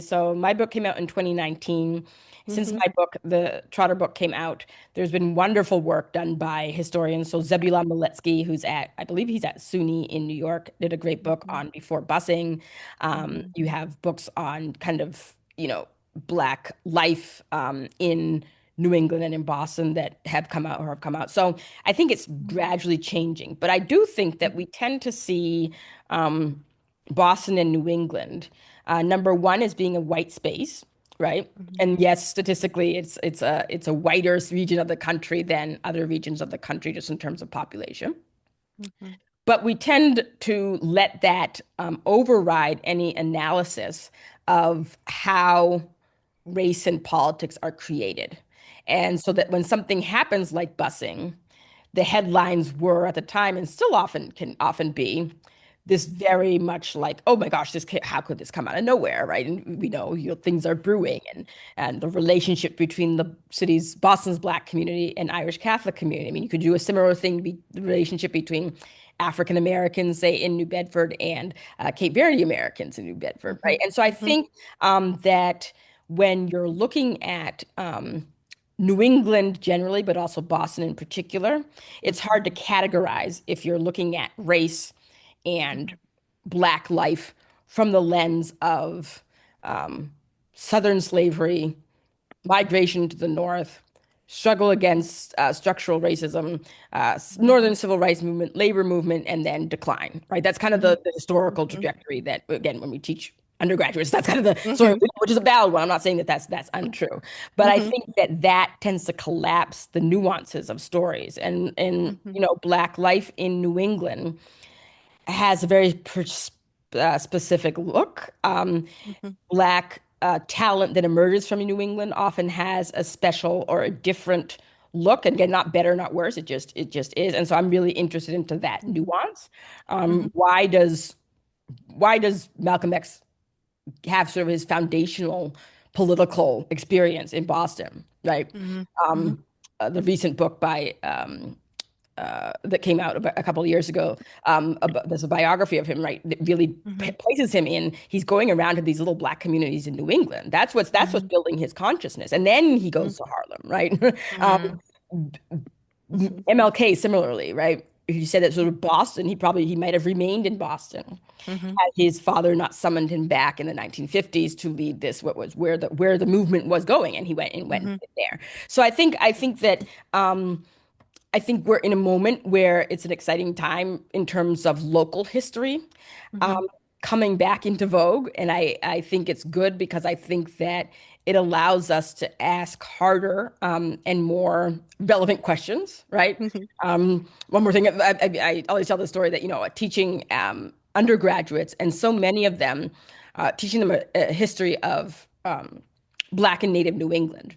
Speaker 2: so my book came out in 2019. Since
Speaker 1: Hmm.
Speaker 2: my book, the Trotter book came out, there's been wonderful work done by historians. So Zebulon Maletsky, I believe he's at SUNY in New York, did a great book
Speaker 1: Hmm.
Speaker 2: on before busing.
Speaker 1: Hmm.
Speaker 2: You have books on kind of, Black life, in New England and in Boston that have come out or have come out. So I think it's gradually changing. But I do think that we tend to see, um, Boston and New England. Number one is being a white space, right?
Speaker 1: Hmm.
Speaker 2: And yes, statistically, it's a whiter region of the country than other regions of the country, just in terms of population.
Speaker 1: Hmm.
Speaker 2: But we tend to let that override any analysis of how race and politics are created. And so that when something happens like busing, the headlines were at the time and still often be this very much like, oh my gosh, how could this come out of nowhere, right? And we know, things are brewing, and the relationship between Boston's Black community and Irish Catholic community. I mean, you could do a similar thing, the relationship between African Americans, say in New Bedford, and Cape Verde Americans in New Bedford,
Speaker 1: Hmm.
Speaker 2: right? And so I
Speaker 1: Hmm.
Speaker 2: think that when you're looking at New England generally, but also Boston in particular, it's
Speaker 1: Hmm.
Speaker 2: hard to categorize if you're looking at race and Black life from the lens of um, Southern slavery, migration to the North, struggle against structural racism, Northern civil rights movement, labor movement, and then decline, right? That's kind of
Speaker 1: Hmm.
Speaker 2: the historical
Speaker 1: Hmm.
Speaker 2: trajectory that, again, when we teach undergraduates, that's kind of the story,
Speaker 1: Hmm.
Speaker 2: which is a valid one. I'm not saying that that's untrue, but I
Speaker 1: Hmm.
Speaker 2: think that that tends to collapse the nuances of stories. And
Speaker 1: Hmm.
Speaker 2: Black life in New England has a very specific look.
Speaker 1: Hmm.
Speaker 2: Black talent that emerges from New England often has a special or a different look. And again, not better, not worse. It just is. And so I'm really interested into that nuance.
Speaker 1: Hmm.
Speaker 2: Why does Malcolm X have sort of his foundational political experience in Boston, right?
Speaker 1: Hmm. Hmm.
Speaker 2: Um, the recent book by that came out a couple of years ago. There's a biography of him, right? That really
Speaker 1: Hmm.
Speaker 2: places him in. He's going around to these little Black communities in New England. That's what's
Speaker 1: Hmm.
Speaker 2: building his consciousness. And then he goes to Harlem, right?
Speaker 1: Hmm. Hmm.
Speaker 2: MLK similarly, right? He said that sort of Boston. He might have remained in Boston
Speaker 1: Hmm.
Speaker 2: had his father not summoned him back in the 1950s to lead this, what was where the movement was going, and he went
Speaker 1: Hmm.
Speaker 2: there. So I think that. I think we're in a moment where it's an exciting time in terms of local history.
Speaker 1: Hmm.
Speaker 2: Um, coming back into vogue. And I think it's good because I think that it allows us to ask harder and more relevant questions, right?
Speaker 1: Mhm.
Speaker 2: One more thing, I always tell the story that, teaching undergraduates, and so many of them, teaching them a history of Black and Native New England.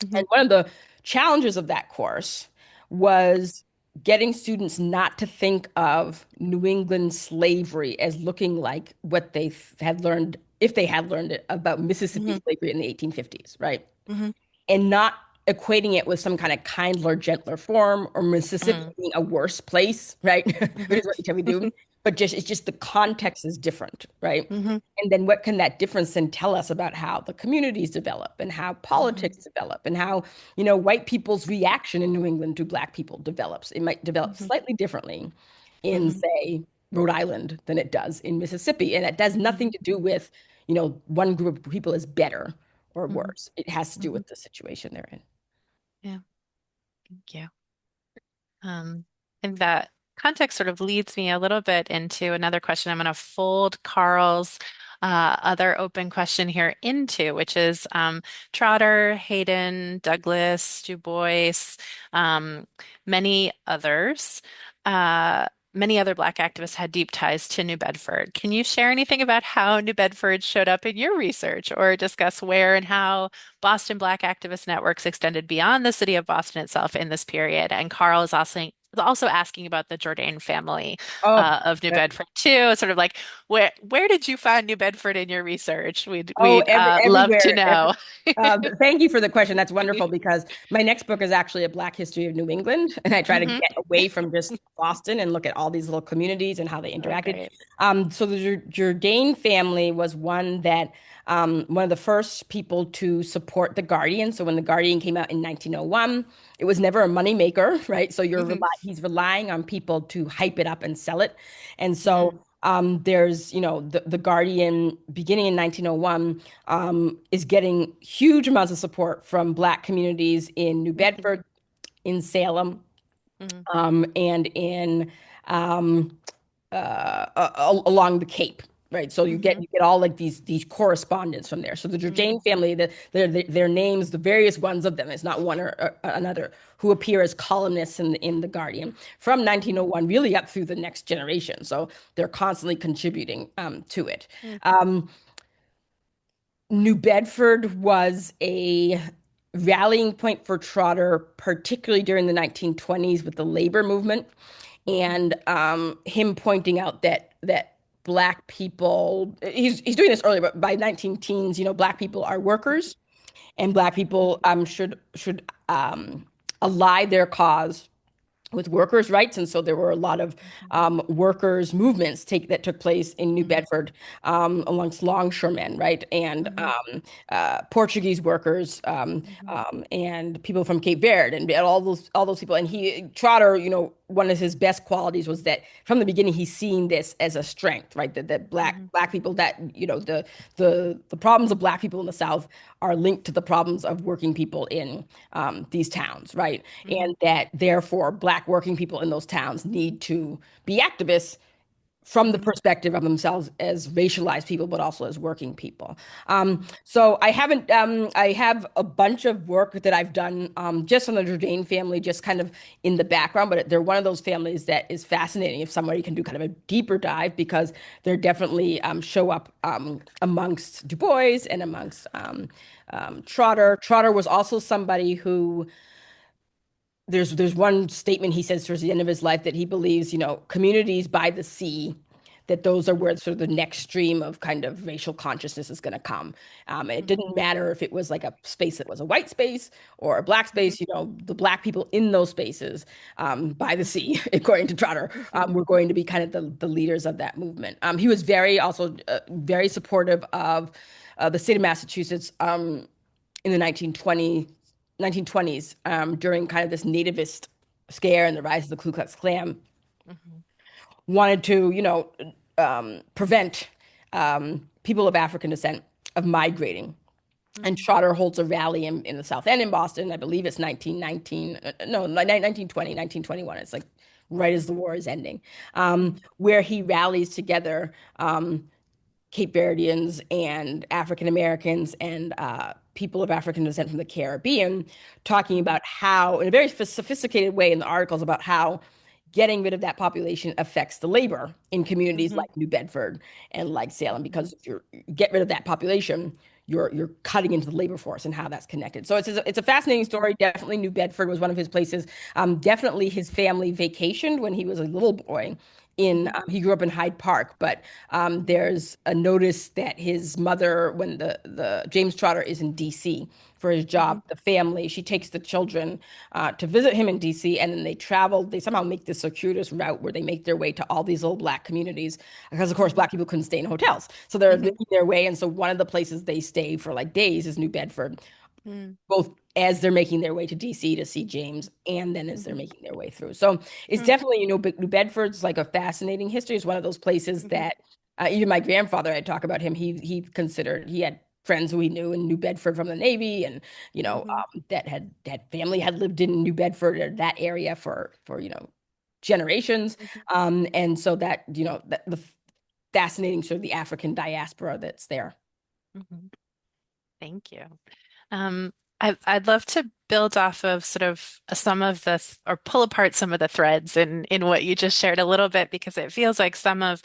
Speaker 2: And
Speaker 1: Mhm.
Speaker 2: one of the challenges of that course was getting students not to think of New England slavery as looking like what they had learned, if they had learned it, about Mississippi
Speaker 1: Mhm.
Speaker 2: slavery in the 1850s, right?
Speaker 1: Mhm.
Speaker 2: And not equating it with some kind of kindler, gentler form or Mississippi
Speaker 1: Mhm.
Speaker 2: being a worse place, right? Which
Speaker 1: Mhm.
Speaker 2: is what you tell me do. But just it's just the context is different, right?
Speaker 1: Mhm.
Speaker 2: And then what can that difference then tell us about how the communities develop and how
Speaker 1: Mhm.
Speaker 2: politics develop and how, white people's reaction in New England to Black people develops? It might develop
Speaker 1: Mhm.
Speaker 2: slightly differently in,
Speaker 1: Mhm.
Speaker 2: say, Rhode Island than it does in Mississippi. And it does nothing
Speaker 1: Mhm.
Speaker 2: to do with, one group of people is better or
Speaker 1: Mhm.
Speaker 2: worse. It has to do
Speaker 1: Mhm.
Speaker 2: with the situation they're in.
Speaker 1: Yeah, thank you. Um, and that context sort of leads me a little bit into another question. I'm going to fold Carl's other open question here into, which is Trotter, Hayden, Douglas, Du Bois, um, many others. Uh, Many other Black activists had deep ties to New Bedford. Can you share anything about how New Bedford showed up in your research or discuss where and how Boston Black activist networks extended beyond the city of Boston itself in this period? And Carl is also asking about the Jourdain family
Speaker 2: Oh,
Speaker 1: of New
Speaker 2: uh,
Speaker 1: Bedford too. Sort of like where did you find New Bedford in your research? We'd
Speaker 2: oh,
Speaker 1: we'd love to
Speaker 2: everywhere.
Speaker 1: know.
Speaker 2: Thank you for the question. That's wonderful because my next book is actually a Black history of New England, and I try to
Speaker 1: Hmm.
Speaker 2: get away from just Boston and look at all these little communities and how they
Speaker 1: Oh,
Speaker 2: interacted.
Speaker 1: great.
Speaker 2: So the Jourdain family was one of the first people to support The Guardian. So when The Guardian came out in 1901, it was never a money maker, right? So
Speaker 1: Hmm.
Speaker 2: he's relying on people to hype it up and sell it. And so
Speaker 1: Hmm.
Speaker 2: there's, the Guardian beginning in 1901 is getting huge amounts of support from Black communities in New
Speaker 1: Hmm.
Speaker 2: Bedford, in Salem,
Speaker 1: Hmm.
Speaker 2: and in um, along the Cape. Right, so
Speaker 1: Hmm.
Speaker 2: you get all like these correspondents from there. So the
Speaker 1: Hmm.
Speaker 2: Jourdain family, their names, the various ones of them, it's not one or another, who appear as columnists in the Guardian from
Speaker 1: Hmm.
Speaker 2: 1901, really up through the next generation. So they're constantly contributing to it.
Speaker 1: Hmm.
Speaker 2: Um, New Bedford was a rallying point for Trotter, particularly during the 1920s with the labor movement,
Speaker 1: Hmm.
Speaker 2: and him pointing out that Black people, he's doing this earlier, but by 19 teens, Black people are workers, and Black people should ally their cause with workers' rights, and so there were a lot of workers' movements that took place in New
Speaker 1: Hmm.
Speaker 2: Bedford amongst longshoremen, right, and
Speaker 1: Hmm.
Speaker 2: Portuguese workers
Speaker 1: Hmm.
Speaker 2: and people from Cape Verde and all those people. And Trotter, one of his best qualities was that from the beginning he's seen this as a strength, right? That
Speaker 1: Hmm.
Speaker 2: black people that the problems of Black people in the South are linked to the problems of working people in these towns, right?
Speaker 1: Hmm.
Speaker 2: And that therefore Black working people in those towns need to be activists from the
Speaker 1: Hmm.
Speaker 2: perspective of themselves as racialized people, but also as working people. So I have a bunch of work that I've done just on the Jourdain family, just kind of in the background, but they're one of those families that is fascinating if somebody can do kind of a deeper dive because they're definitely show up amongst Du Bois and amongst Trotter. Trotter was also somebody who there's one statement he says towards the end of his life that he believes, communities by the sea, that those are where sort of the next stream of kind of racial consciousness is going to come. And it
Speaker 1: Hmm.
Speaker 2: didn't matter if it was like a space that was a white space or a Black
Speaker 1: Hmm.
Speaker 2: space, the Black people in those spaces by the sea, according to Trotter,
Speaker 1: Hmm.
Speaker 2: were going to be kind of the leaders of that movement. He was very supportive of the state of Massachusetts in the 1920s during kind of this nativist scare and the rise of the Ku Klux Klan,
Speaker 1: Hmm.
Speaker 2: wanted to, prevent people of African descent of migrating. And
Speaker 1: Hmm.
Speaker 2: Trotter holds a rally in the South End in Boston. I believe it's 1919, no, 1920, 1921. It's like right as the war is ending, where he rallies together Cape Verdeans and African Americans and people of African descent from the Caribbean, talking
Speaker 1: Mhm.
Speaker 2: about how, in a very sophisticated way in the articles, about how getting rid of that population affects the labor in communities
Speaker 1: Mhm.
Speaker 2: like New Bedford and like Salem,
Speaker 1: Mhm.
Speaker 2: because if you get rid of that population, you're cutting into the labor force and how that's connected. So it's a fascinating
Speaker 1: Mhm.
Speaker 2: story. Definitely New Bedford was one of his places. Definitely his family vacationed when he was a little boy. In
Speaker 1: Mhm.
Speaker 2: he grew up in Hyde Park, but there's a notice that his mother, when the James Trotter is in D.C. for his
Speaker 1: Mhm.
Speaker 2: job, the family, she takes the children to visit him in D.C. and then they travel. They somehow make this circuitous route where they make their way to all these little black communities because, of course,
Speaker 1: Mhm.
Speaker 2: black people couldn't stay in hotels, so they're
Speaker 1: Mhm.
Speaker 2: making their way. And so one of the places they stay for like days is New Bedford,
Speaker 1: Mhm.
Speaker 2: both as they're making their way to DC to see James and then as they're
Speaker 1: Mhm.
Speaker 2: making their way through. So it's
Speaker 1: Mhm.
Speaker 2: definitely, New Bedford's like a fascinating history. It's one of those places
Speaker 1: Mhm.
Speaker 2: that even my grandfather, I'd talk about him. He considered he had friends who he knew in New Bedford from the Navy, and
Speaker 1: Mhm.
Speaker 2: that had family had lived in New Bedford or that area for generations.
Speaker 1: Mhm.
Speaker 2: And so that that the fascinating sort of the African diaspora that's there.
Speaker 1: Mhm. Thank you. Um, I'd love to build off of sort of some of the, or pull apart some of the threads in what you just shared a little bit, because it feels like some of,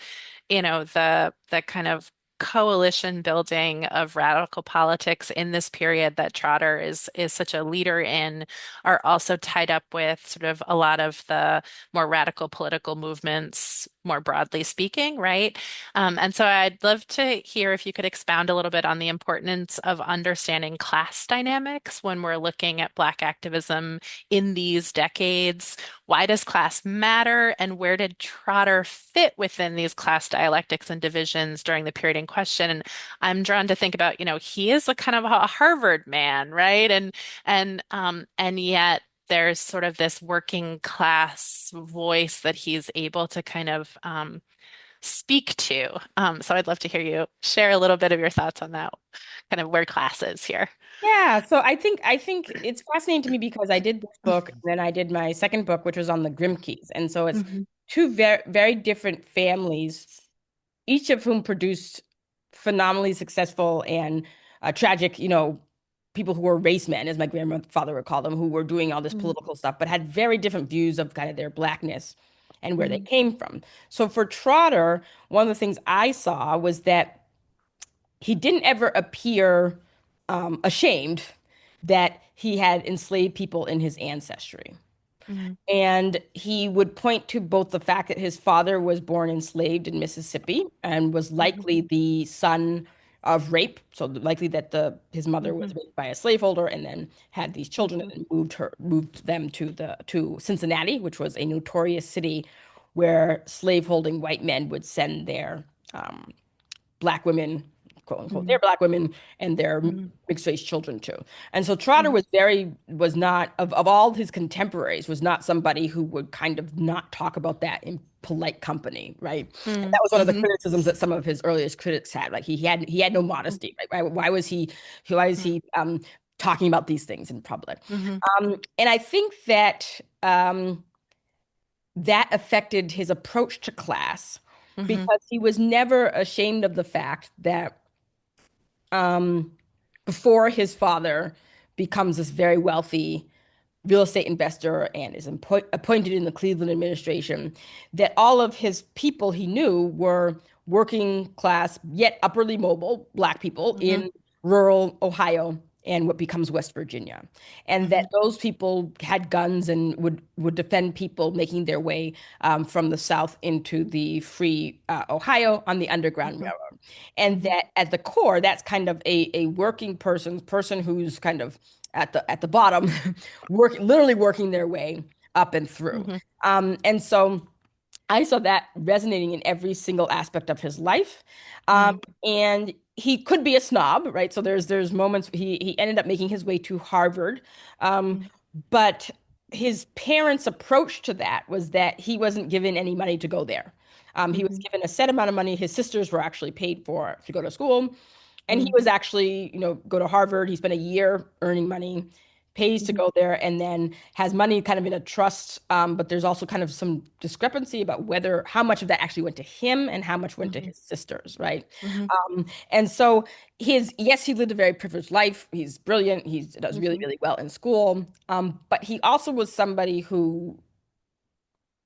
Speaker 1: the kind of coalition building of radical politics in this period that Trotter is such a leader in are also tied up with sort of a lot of the more radical political movements, more broadly speaking, right? And so I'd love to hear if you could expound a little bit on the importance of understanding class dynamics when we're looking at Black activism in these decades. Why does class matter, and where did Trotter fit within these class dialectics and divisions during the period in question? And I'm drawn to think about, he is a kind of a Harvard man, right? And yet there's sort of this working class voice that he's able to kind of speak to. So I'd love to hear you share a little bit of your thoughts on that, kind of where class is here.
Speaker 2: Yeah, so I think it's fascinating to me because I did this book and then I did my second book, which was on the Grimkes. And so it's
Speaker 1: Hmm.
Speaker 2: two very different families, each of whom produced phenomenally successful and tragic, people who were race men, as my grandfather would call them, who were doing all this political stuff, but had very different views of kind of their blackness and where they
Speaker 1: Hmm.
Speaker 2: came from. So for Trotter, one of the things I saw was that he didn't ever appear ashamed that he had enslaved people in his ancestry.
Speaker 1: Hmm.
Speaker 2: And he would point to both the fact that his father was born enslaved in Mississippi and was
Speaker 1: Hmm.
Speaker 2: likely the son of rape, so likely that his mother
Speaker 1: Hmm.
Speaker 2: was raped by a slaveholder and then had these children
Speaker 1: Hmm.
Speaker 2: and moved them to Cincinnati, which was a notorious city where slaveholding white men would send their um, black women, quote unquote,
Speaker 1: Hmm.
Speaker 2: their black women and their
Speaker 1: Hmm.
Speaker 2: mixed race children too. And so Trotter
Speaker 1: Hmm.
Speaker 2: was not, of all his contemporaries, was not somebody who would kind of not talk about that in polite company, right? And
Speaker 1: Hmm.
Speaker 2: that was one of the
Speaker 1: Hmm.
Speaker 2: criticisms that some of his earliest critics had. Like he had no modesty, right? Why was he talking about these things in public?
Speaker 1: Hmm.
Speaker 2: And I think that that affected his approach to class
Speaker 1: Hmm.
Speaker 2: because he was never ashamed of the fact that um, before his father becomes this very wealthy real estate investor and is appointed in the Cleveland administration, that all of his people he knew were working class, yet upperly mobile black people
Speaker 1: Hmm.
Speaker 2: in rural Ohio and what becomes West Virginia. And that
Speaker 1: Hmm.
Speaker 2: those people had guns and would defend people making their way from the South into the free Ohio on the Underground
Speaker 1: Hmm.
Speaker 2: Railroad. And
Speaker 1: Hmm.
Speaker 2: that at the core, that's kind of a working person who's kind of at the bottom, literally working their way up and through.
Speaker 1: Hmm.
Speaker 2: And so I saw that resonating in every single aspect of his life.
Speaker 1: Hmm.
Speaker 2: And he could be a snob, right? So there's moments he ended up making his way to Harvard. Um, but his parents' approach to that was that he wasn't given any money to go there. He was
Speaker 1: Hmm.
Speaker 2: given a set amount of money. His sisters were actually paid for to go to school. And he
Speaker 1: Hmm.
Speaker 2: was actually, go to Harvard. He spent a year earning money, pays to
Speaker 1: Mhm.
Speaker 2: go there, and then has money kind of in a trust. But there's also kind of some discrepancy about whether how much of that actually went to him and how much went to
Speaker 1: Mhm.
Speaker 2: his sisters, right?
Speaker 1: Mhm.
Speaker 2: And so yes, he lived a very privileged life. He's brilliant. He does really,
Speaker 1: Mhm.
Speaker 2: really well in school. But he also was somebody who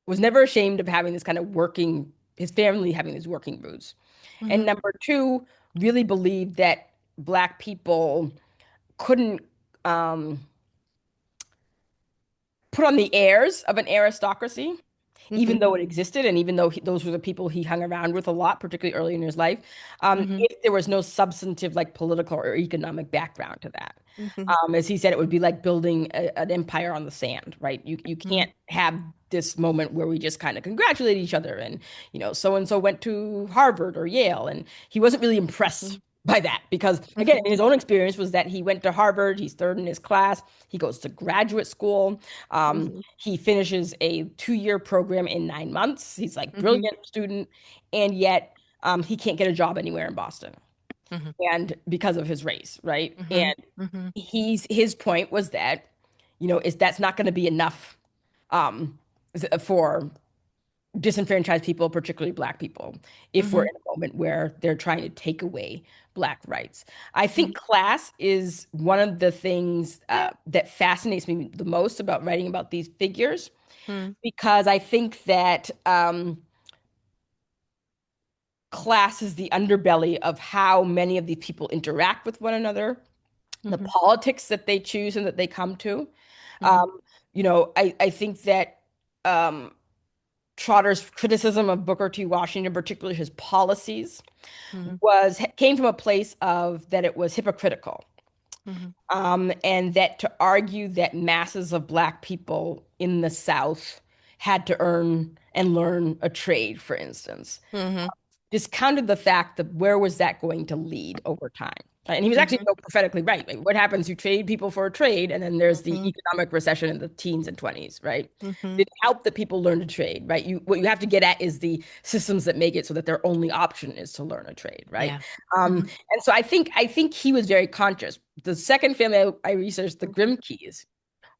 Speaker 2: was never ashamed of having this kind of working, his family having these working roots. And
Speaker 1: Mhm.
Speaker 2: number two, really believed that Black people couldn't um, put on the airs of an aristocracy, even
Speaker 1: Mhm.
Speaker 2: though it existed, and even though those were the people he hung around with a lot, particularly early in his life,
Speaker 1: Mhm.
Speaker 2: if there was no substantive, like political or economic background to that.
Speaker 1: Mhm.
Speaker 2: As he said, it would be like building an empire on the sand, right? You
Speaker 1: Mhm.
Speaker 2: can't have this moment where we just kind of congratulate each other and, so and so went to Harvard or Yale, and he wasn't really impressed
Speaker 1: Mhm.
Speaker 2: by that because, again,
Speaker 1: Mhm.
Speaker 2: his own experience was that he went to Harvard, he's third in his class, he goes to graduate school.
Speaker 1: Mhm.
Speaker 2: He finishes a 2-year program in 9 months. He's like
Speaker 1: Mhm.
Speaker 2: brilliant student, and yet he can't get a job anywhere in Boston,
Speaker 1: Mhm.
Speaker 2: and because of his race, right?
Speaker 1: Mhm.
Speaker 2: And
Speaker 1: Mhm.
Speaker 2: his point was that, is that's not going to be enough um, for disenfranchised people, particularly Black people, if we're
Speaker 1: Mhm.
Speaker 2: in a moment where they're trying to take away Black rights. I think
Speaker 1: Mhm.
Speaker 2: class is one of the things that fascinates me the most about writing about these figures,
Speaker 1: Mhm.
Speaker 2: because I think that class is the underbelly of how many of these people interact with one another, the
Speaker 1: Mhm.
Speaker 2: politics that they choose and that they come to.
Speaker 1: Mhm.
Speaker 2: Um, I think that um, Trotter's criticism of Booker T. Washington, particularly his policies,
Speaker 1: Mhm.
Speaker 2: came from a place of that it was hypocritical.
Speaker 1: Mhm.
Speaker 2: And that to argue that masses of Black people in the South had to earn and learn a trade, for instance,
Speaker 1: Mhm.
Speaker 2: discounted the fact that where was that going to lead over time. And he was actually
Speaker 1: Mhm.
Speaker 2: so prophetically right. Like, what happens? You trade people for a trade, and then there's the
Speaker 1: Mhm.
Speaker 2: economic recession in the teens and 20s, right?
Speaker 1: Mhm.
Speaker 2: It helped that people learn to trade, right? What you have to get at is the systems that make it so that their only option is to learn a trade, right?
Speaker 1: Yeah.
Speaker 2: Um,
Speaker 1: Mhm.
Speaker 2: and so I think he was very conscious. The second family I researched, the Grimkes,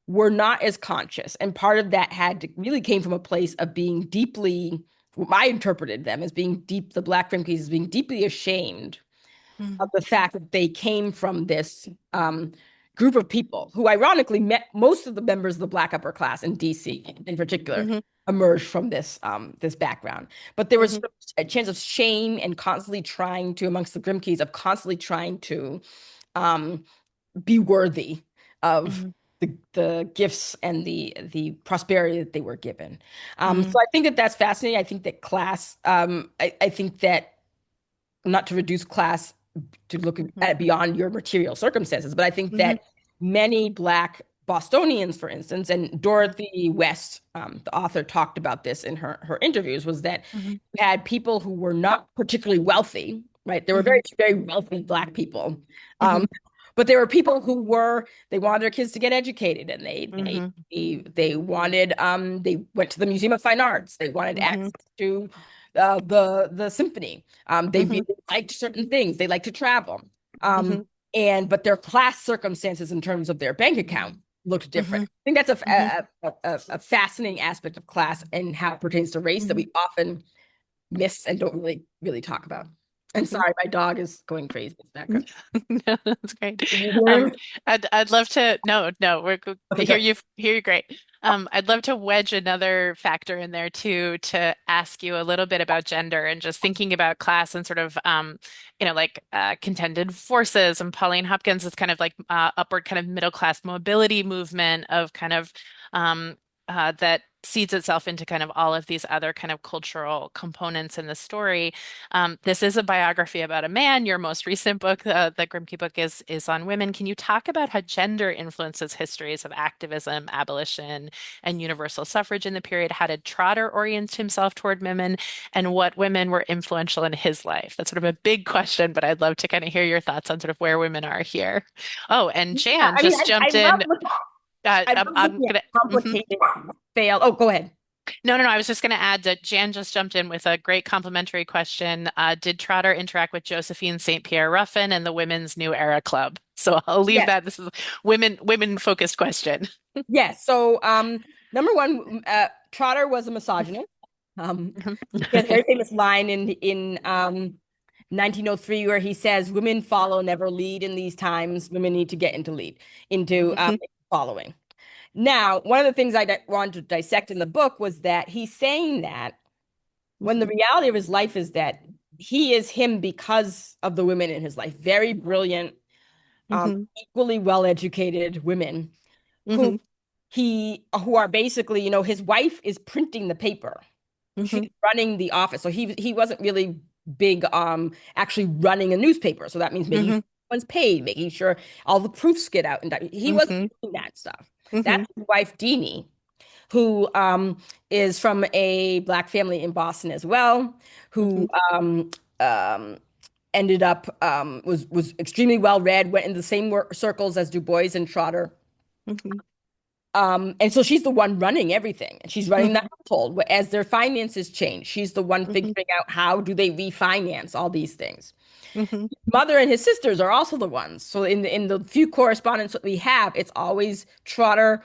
Speaker 2: were not as conscious. And part of that really came from a place of being deeply, I interpreted them as being the Black Grimkes as being deeply ashamed of
Speaker 1: Mhm.
Speaker 2: the fact that they came from this group of people who, ironically, met most of the members of the Black upper class in DC, in particular,
Speaker 1: Mhm.
Speaker 2: emerged from this background. But there was
Speaker 1: Mhm.
Speaker 2: a chance of shame and constantly trying to, amongst the Grimkes, of constantly trying to um, be worthy of
Speaker 1: Mhm.
Speaker 2: the gifts and the prosperity that they were given. So
Speaker 1: Mhm.
Speaker 2: I think that that's fascinating. I think that class. I think that, not to reduce class to look
Speaker 1: Mhm.
Speaker 2: at it beyond your material circumstances, but I think
Speaker 1: Mhm.
Speaker 2: that many Black Bostonians, for instance, and Dorothy West, the author, talked about this in her interviews, was that
Speaker 1: Mhm.
Speaker 2: you had people who were not particularly wealthy, right? There were very,
Speaker 1: Mhm.
Speaker 2: very wealthy Black people. Um,
Speaker 1: Mhm.
Speaker 2: but there were people who they wanted their kids to get educated, and
Speaker 1: Mhm.
Speaker 2: they wanted they went to the Museum of Fine Arts. They wanted
Speaker 1: Mhm.
Speaker 2: access to the symphony. They
Speaker 1: Mhm.
Speaker 2: really liked certain things. They liked to travel. Um,
Speaker 1: Mhm.
Speaker 2: but their class circumstances in terms of their bank account looked different.
Speaker 1: Mhm.
Speaker 2: I think that's
Speaker 1: Mhm.
Speaker 2: a fascinating aspect of class and how it pertains to race that
Speaker 1: Mhm.
Speaker 2: we often miss and don't really talk about. And
Speaker 1: Mhm.
Speaker 2: sorry, my dog is going crazy in the background.
Speaker 1: No, that's great.
Speaker 2: Can you hear
Speaker 1: Um,
Speaker 2: him?
Speaker 1: I'd love to. No, no,
Speaker 2: Okay,
Speaker 1: hear
Speaker 2: good.
Speaker 1: you. Hear you. Great. I'd love to wedge another factor in there too, to ask you a little bit about gender and just thinking about class and sort of, like contended forces. And Pauline Hopkins is kind of like upward kind of middle class mobility movement of kind of that seeds itself into kind of all of these other kind of cultural components in the story. This is a biography about a man. Your most recent book, the Grimke book, is on women. Can you talk about how gender influences histories of activism, abolition, and universal suffrage in the period? How did Trotter orient himself toward women, and what women were influential in his life? That's sort of a big question, but I'd love to kind of hear your thoughts on sort of where women are here. Oh, and
Speaker 2: Yeah,
Speaker 1: Jan
Speaker 2: I mean,
Speaker 1: just
Speaker 2: I
Speaker 1: jumped
Speaker 2: love
Speaker 1: in.
Speaker 2: looking, I love
Speaker 1: I'm
Speaker 2: looking at
Speaker 1: gonna. Mhm.
Speaker 2: complicated fail. Oh, go ahead.
Speaker 1: No, no, no. I was just going to add that Jan just jumped in with a great complimentary question. Did Trotter interact with Josephine St. Pierre Ruffin and the Women's New Era Club? So I'll leave
Speaker 2: Yes,
Speaker 1: that. This is women focused question.
Speaker 2: yes. So, number one, Trotter was a misogynist. He has a very famous line in 1903 where he says, "Women follow, never lead in these times. Women need to get into following." Now, one of the things I wanted to dissect in the book was that he's saying that when the reality of his life is that he is him because of the women in his life, very brilliant, equally well-educated women who who are basically, his wife is printing the paper. She's running the office. So he wasn't really big actually running a newspaper. So that means making sure everyone's paid, making sure all the proofs get out. And he wasn't doing that stuff. That's his wife, Deanie, who is from a Black family in Boston as well, who um, ended up was extremely well read, went in the same circles as Du Bois and Trotter. And so she's the one running everything, and she's running the household. As their finances change, she's the one figuring out how do they refinance all these things. Mother and his sisters are also the ones. So in the few correspondence that we have, it's always Trotter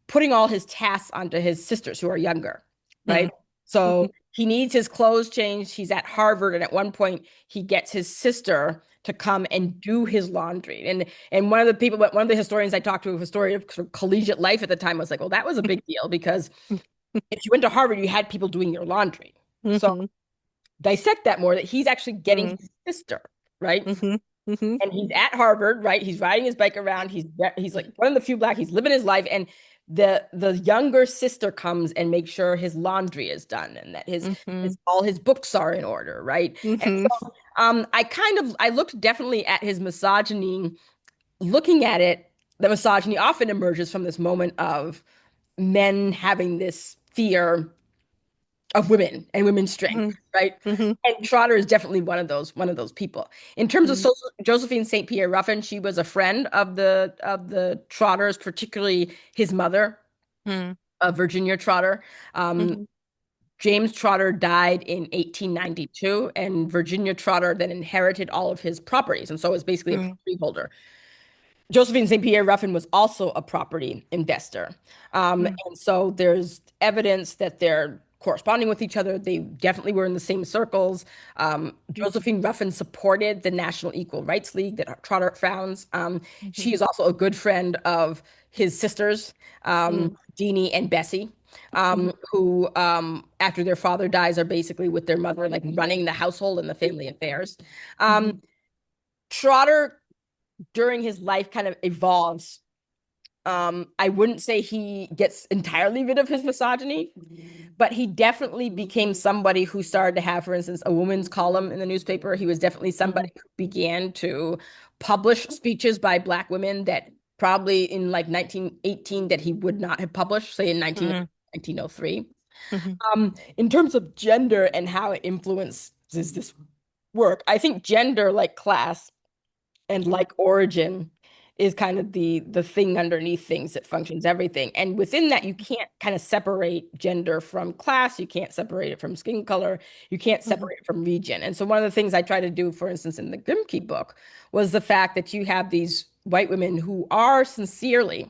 Speaker 2: putting all his tasks onto his sisters who are younger, right? So he needs his clothes changed. He's at Harvard, and at one point he gets his sister to come and do his laundry. And one of the historians I talked to, a historian of sort of collegiate life at the time, was like, "Well, that was a big deal because if you went to Harvard, you had people doing your laundry." So dissect that more, that he's actually getting his sister, right? And he's at Harvard, right? He's riding his bike around. He's like one of the few Black. He's living his life, and the younger sister comes and makes sure his laundry is done and that his all his books are in order, right? And so I looked definitely at his misogyny, looking at it. The misogyny often emerges from this moment of men having this fear of women and women's strength, right? And Trotter is definitely one of those people. In terms of Josephine St. Pierre Ruffin, she was a friend of the Trotters, particularly his mother, Virginia Trotter. James Trotter died in 1892, and Virginia Trotter then inherited all of his properties, and so was basically a property holder. Josephine St. Pierre Ruffin was also a property investor. And so there's evidence that they're corresponding with each other. They definitely were in the same circles. Josephine Ruffin supported the National Equal Rights League that Trotter founds. She is also a good friend of his sisters, Deanie and Bessie, who, after their father dies, are basically with their mother, like running the household and the family affairs. Trotter during his life kind of evolves. I wouldn't say he gets entirely rid of his misogyny, but he definitely became somebody who started to have, for instance, a woman's column in the newspaper. He was definitely somebody who began to publish speeches by Black women that probably in like 1918 that he would not have published, say in 1903. In terms of gender and how it influences this work, I think gender, like class, and like origin, is kind of the thing underneath things that functions everything. And within that, you can't kind of separate gender from class. You can't separate it from skin color. You can't separate it from region. And so one of the things I try to do, for instance, in the Grimke book, was the fact that you have these white women who are sincerely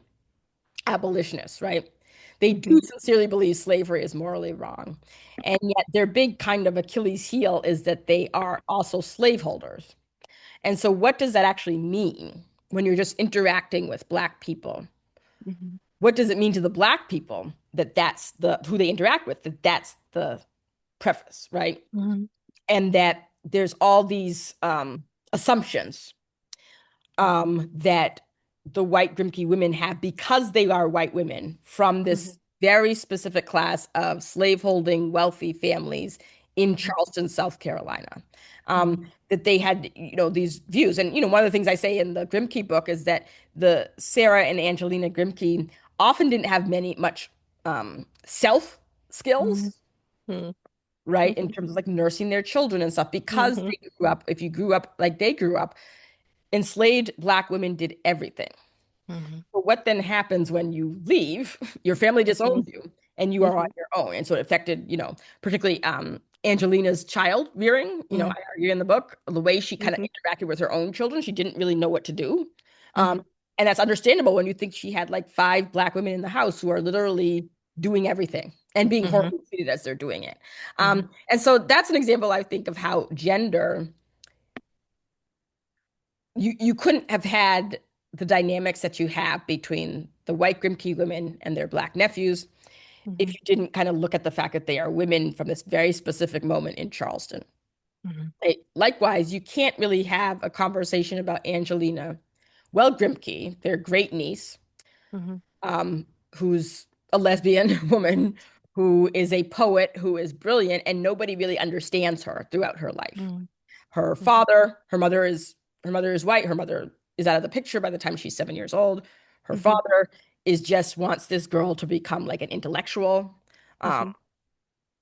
Speaker 2: abolitionists, right? They do sincerely believe slavery is morally wrong. And yet their big kind of Achilles heel is that they are also slaveholders. And so what does that actually mean when you're just interacting with Black people? What does it mean to the Black people that that's who they interact with, that that's the preface, right? And that there's all these assumptions that the white Grimke women have because they are white women from this very specific class of slaveholding wealthy families in Charleston, South Carolina. That they had, these views. And, one of the things I say in the Grimke book is that the Sarah and Angelina Grimke often didn't have much self skills, right? In terms of like nursing their children and stuff, because they grew up, if you grew up like they grew up, enslaved Black women did everything. But what then happens when you leave? Your family disowns you and you are on your own. And so it affected, particularly Angelina's child rearing. I argue in the book the way she kind of interacted with her own children. She didn't really know what to do.
Speaker 1: Mm-hmm.
Speaker 2: And that's understandable when you think she had like five Black women in the house who are literally doing everything and being
Speaker 1: Mm-hmm.
Speaker 2: horribly treated as they're doing it.
Speaker 1: Mm-hmm.
Speaker 2: And so that's an example, I think, of how gender, you couldn't have had the dynamics that you have between the white Grimke women and their Black nephews if
Speaker 1: Mm-hmm.
Speaker 2: you didn't kind of look at the fact that they are women from this very specific moment in Charleston.
Speaker 1: Mm-hmm.
Speaker 2: Likewise, you can't really have a conversation about Angelina Grimke, their great niece,
Speaker 1: Mm-hmm.
Speaker 2: um, who's a lesbian woman, who is a poet, who is brilliant, and nobody really understands her throughout her life. Her
Speaker 1: Mm-hmm.
Speaker 2: father, her mother is white. Her mother is out of the picture by the time she's 7 years old. Her
Speaker 1: Mm-hmm.
Speaker 2: father is just wants this girl to become like an intellectual. Um,
Speaker 1: Mm-hmm.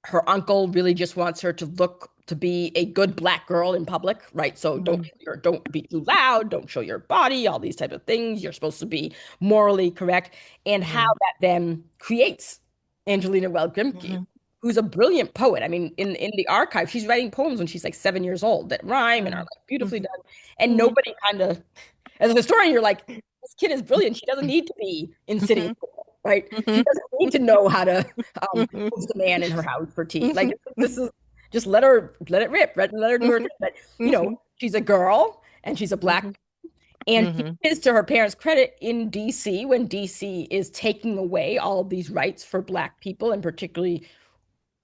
Speaker 2: her uncle really just wants her to look to be a good Black girl in public, right? So
Speaker 1: Mm-hmm.
Speaker 2: don't be too loud, don't show your body, all these types of things. You're supposed to be morally correct, and how that then creates Angelina Grimke,
Speaker 1: Mm-hmm.
Speaker 2: who's a brilliant poet. I mean, in the archive, she's writing poems when she's like 7 years old that rhyme and are like beautifully
Speaker 1: Mm-hmm.
Speaker 2: done, and
Speaker 1: Mm-hmm.
Speaker 2: nobody kind of, as a historian, you're like, this kid is brilliant. She doesn't need to be in sitting
Speaker 1: Mm-hmm.
Speaker 2: school, right? She
Speaker 1: Mm-hmm.
Speaker 2: doesn't need to know how to
Speaker 1: Mm-hmm.
Speaker 2: host a man in her house for tea. Like,
Speaker 1: Mm-hmm.
Speaker 2: this is just let it rip, let her do her thing. But
Speaker 1: Mm-hmm.
Speaker 2: she's a girl and she's a Black, and she
Speaker 1: Mm-hmm.
Speaker 2: is, to her parents' credit, in DC when DC is taking away all of these rights for Black people and particularly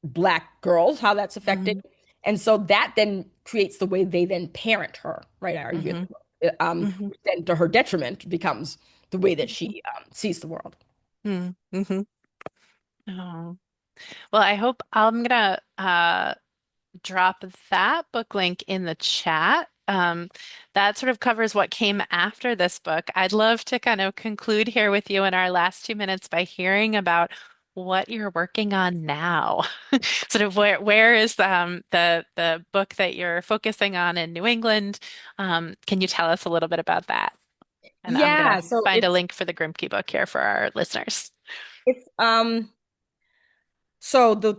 Speaker 2: Black girls, how that's affected.
Speaker 1: Mm-hmm.
Speaker 2: And so that then creates the way they then parent her, right? I argue,
Speaker 1: Mm-hmm. Mm-hmm.
Speaker 2: which then to her detriment becomes the way that she sees the world.
Speaker 1: Mm-hmm. Oh. Well, I hope I'm gonna drop that book link in the chat. That sort of covers what came after this book. I'd love to kind of conclude here with you in our last 2 minutes by hearing about what you're working on now. Sort of where is the book that you're focusing on in New England? Can you tell us a little bit about that? And I'm gonna
Speaker 2: Yeah, so
Speaker 1: find a link for the Grimke book here for our listeners.
Speaker 2: it's so the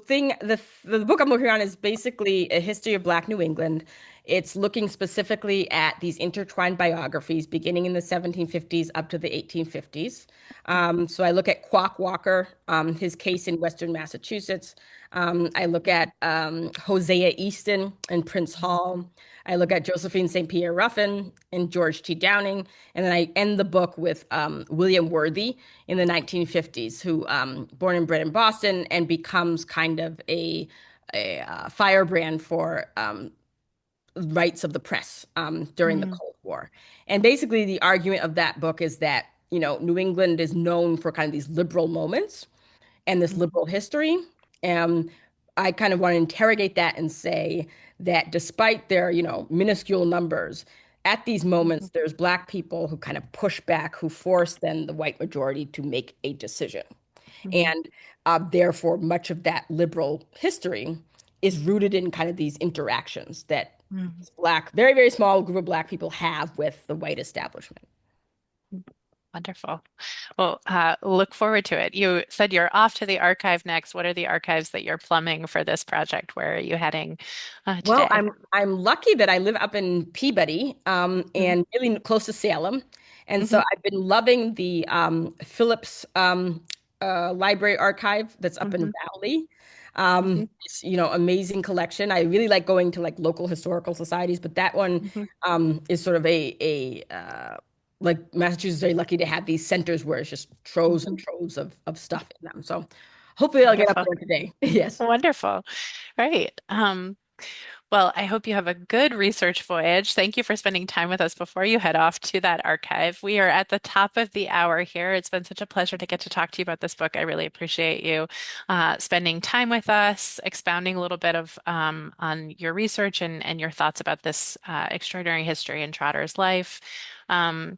Speaker 2: book I'm working on is basically a history of Black New England. It's looking specifically at these intertwined biographies beginning in the 1750s up to the 1850s. So I look at Quock Walker, his case in Western Massachusetts. I look at Hosea Easton and Prince Hall. I look at Josephine St. Pierre Ruffin and George T. Downing. And then I end the book with William Worthy in the 1950s, who born and bred in Boston and becomes kind of a firebrand for rights of the press during the
Speaker 1: Mm,
Speaker 2: Cold War. And basically, the argument of that book is that, New England is known for kind of these liberal moments and this
Speaker 1: mhm,
Speaker 2: liberal history. And I kind of want to interrogate that and say that despite their, minuscule numbers, at these
Speaker 1: mhm,
Speaker 2: moments, there's Black people who kind of push back, who force then the white majority to make a decision.
Speaker 1: mhm,
Speaker 2: And therefore, much of that liberal history is rooted in kind of these interactions that
Speaker 1: mhm.
Speaker 2: Black, very, very small group of Black people have with the white establishment.
Speaker 1: Wonderful. Well, look forward to it. You said you're off to the archive next. What are the archives that you're plumbing for this project? Where are you heading
Speaker 2: Well,
Speaker 1: today?
Speaker 2: I'm lucky that I live up in Peabody,
Speaker 1: Mhm,
Speaker 2: and really close to Salem, and so
Speaker 1: mhm,
Speaker 2: I've been loving the Phillips Library Archive that's up in
Speaker 1: mhm,
Speaker 2: Raleigh.
Speaker 1: mhm,
Speaker 2: It's, amazing collection. I really like going to like local historical societies, but that one
Speaker 1: mhm.
Speaker 2: is sort of a like Massachusetts is very lucky to have these centers where it's just troves and
Speaker 1: Mhm.
Speaker 2: troves of stuff in them. So hopefully I'll get up
Speaker 1: Wonderful.
Speaker 2: there today. Yes.
Speaker 1: Wonderful. Right. Well, I hope you have a good research voyage. Thank you for spending time with us before you head off to that archive. We are at the top of the hour here. It's been such a pleasure to get to talk to you about this book. I really appreciate you spending time with us, expounding a little bit of on your research and your thoughts about this extraordinary history in Trotter's life. Um,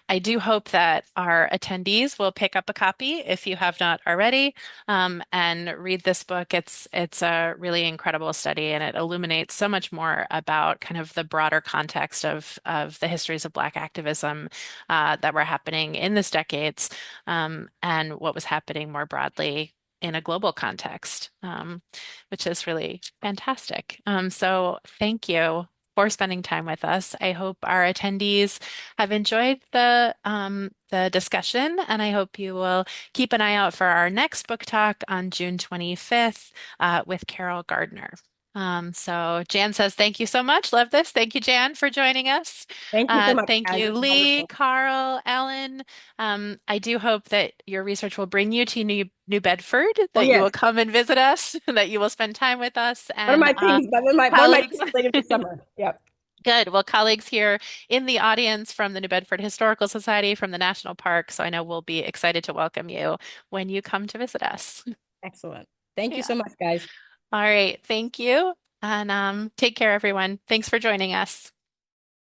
Speaker 1: I do hope that our attendees will pick up a copy if you have not already, and read this book. It's a really incredible study, and it illuminates so much more about kind of the broader context of the histories of Black activism that were happening in this decades, and what was happening more broadly in a global context, which is really fantastic. So thank you for spending time with us. I hope our attendees have enjoyed the discussion, and I hope you will keep an eye out for our next book talk on June 25th with Carol Gardner. So Jan says, thank you so much. Love this. Thank you, Jan, for joining us.
Speaker 2: Thank you so much,
Speaker 1: Thank
Speaker 2: guys.
Speaker 1: you,
Speaker 2: It was
Speaker 1: Lee,
Speaker 2: wonderful.
Speaker 1: Carl, Ellen. I do hope that your research will bring you to New Bedford,
Speaker 2: Oh,
Speaker 1: that you will
Speaker 2: yes.
Speaker 1: come and visit us, that you will spend time with us,
Speaker 2: One of
Speaker 1: and
Speaker 2: my things, but one of my
Speaker 1: colleagues.
Speaker 2: things later this summer. Yep.
Speaker 1: Good. Well, colleagues here in the audience from the New Bedford Historical Society, from the National Park, so I know we'll be excited to welcome you when you come to visit us.
Speaker 2: Excellent. Thank you
Speaker 1: Yeah.
Speaker 2: so much, guys.
Speaker 1: All right. Thank you. And take care, everyone. Thanks for joining us.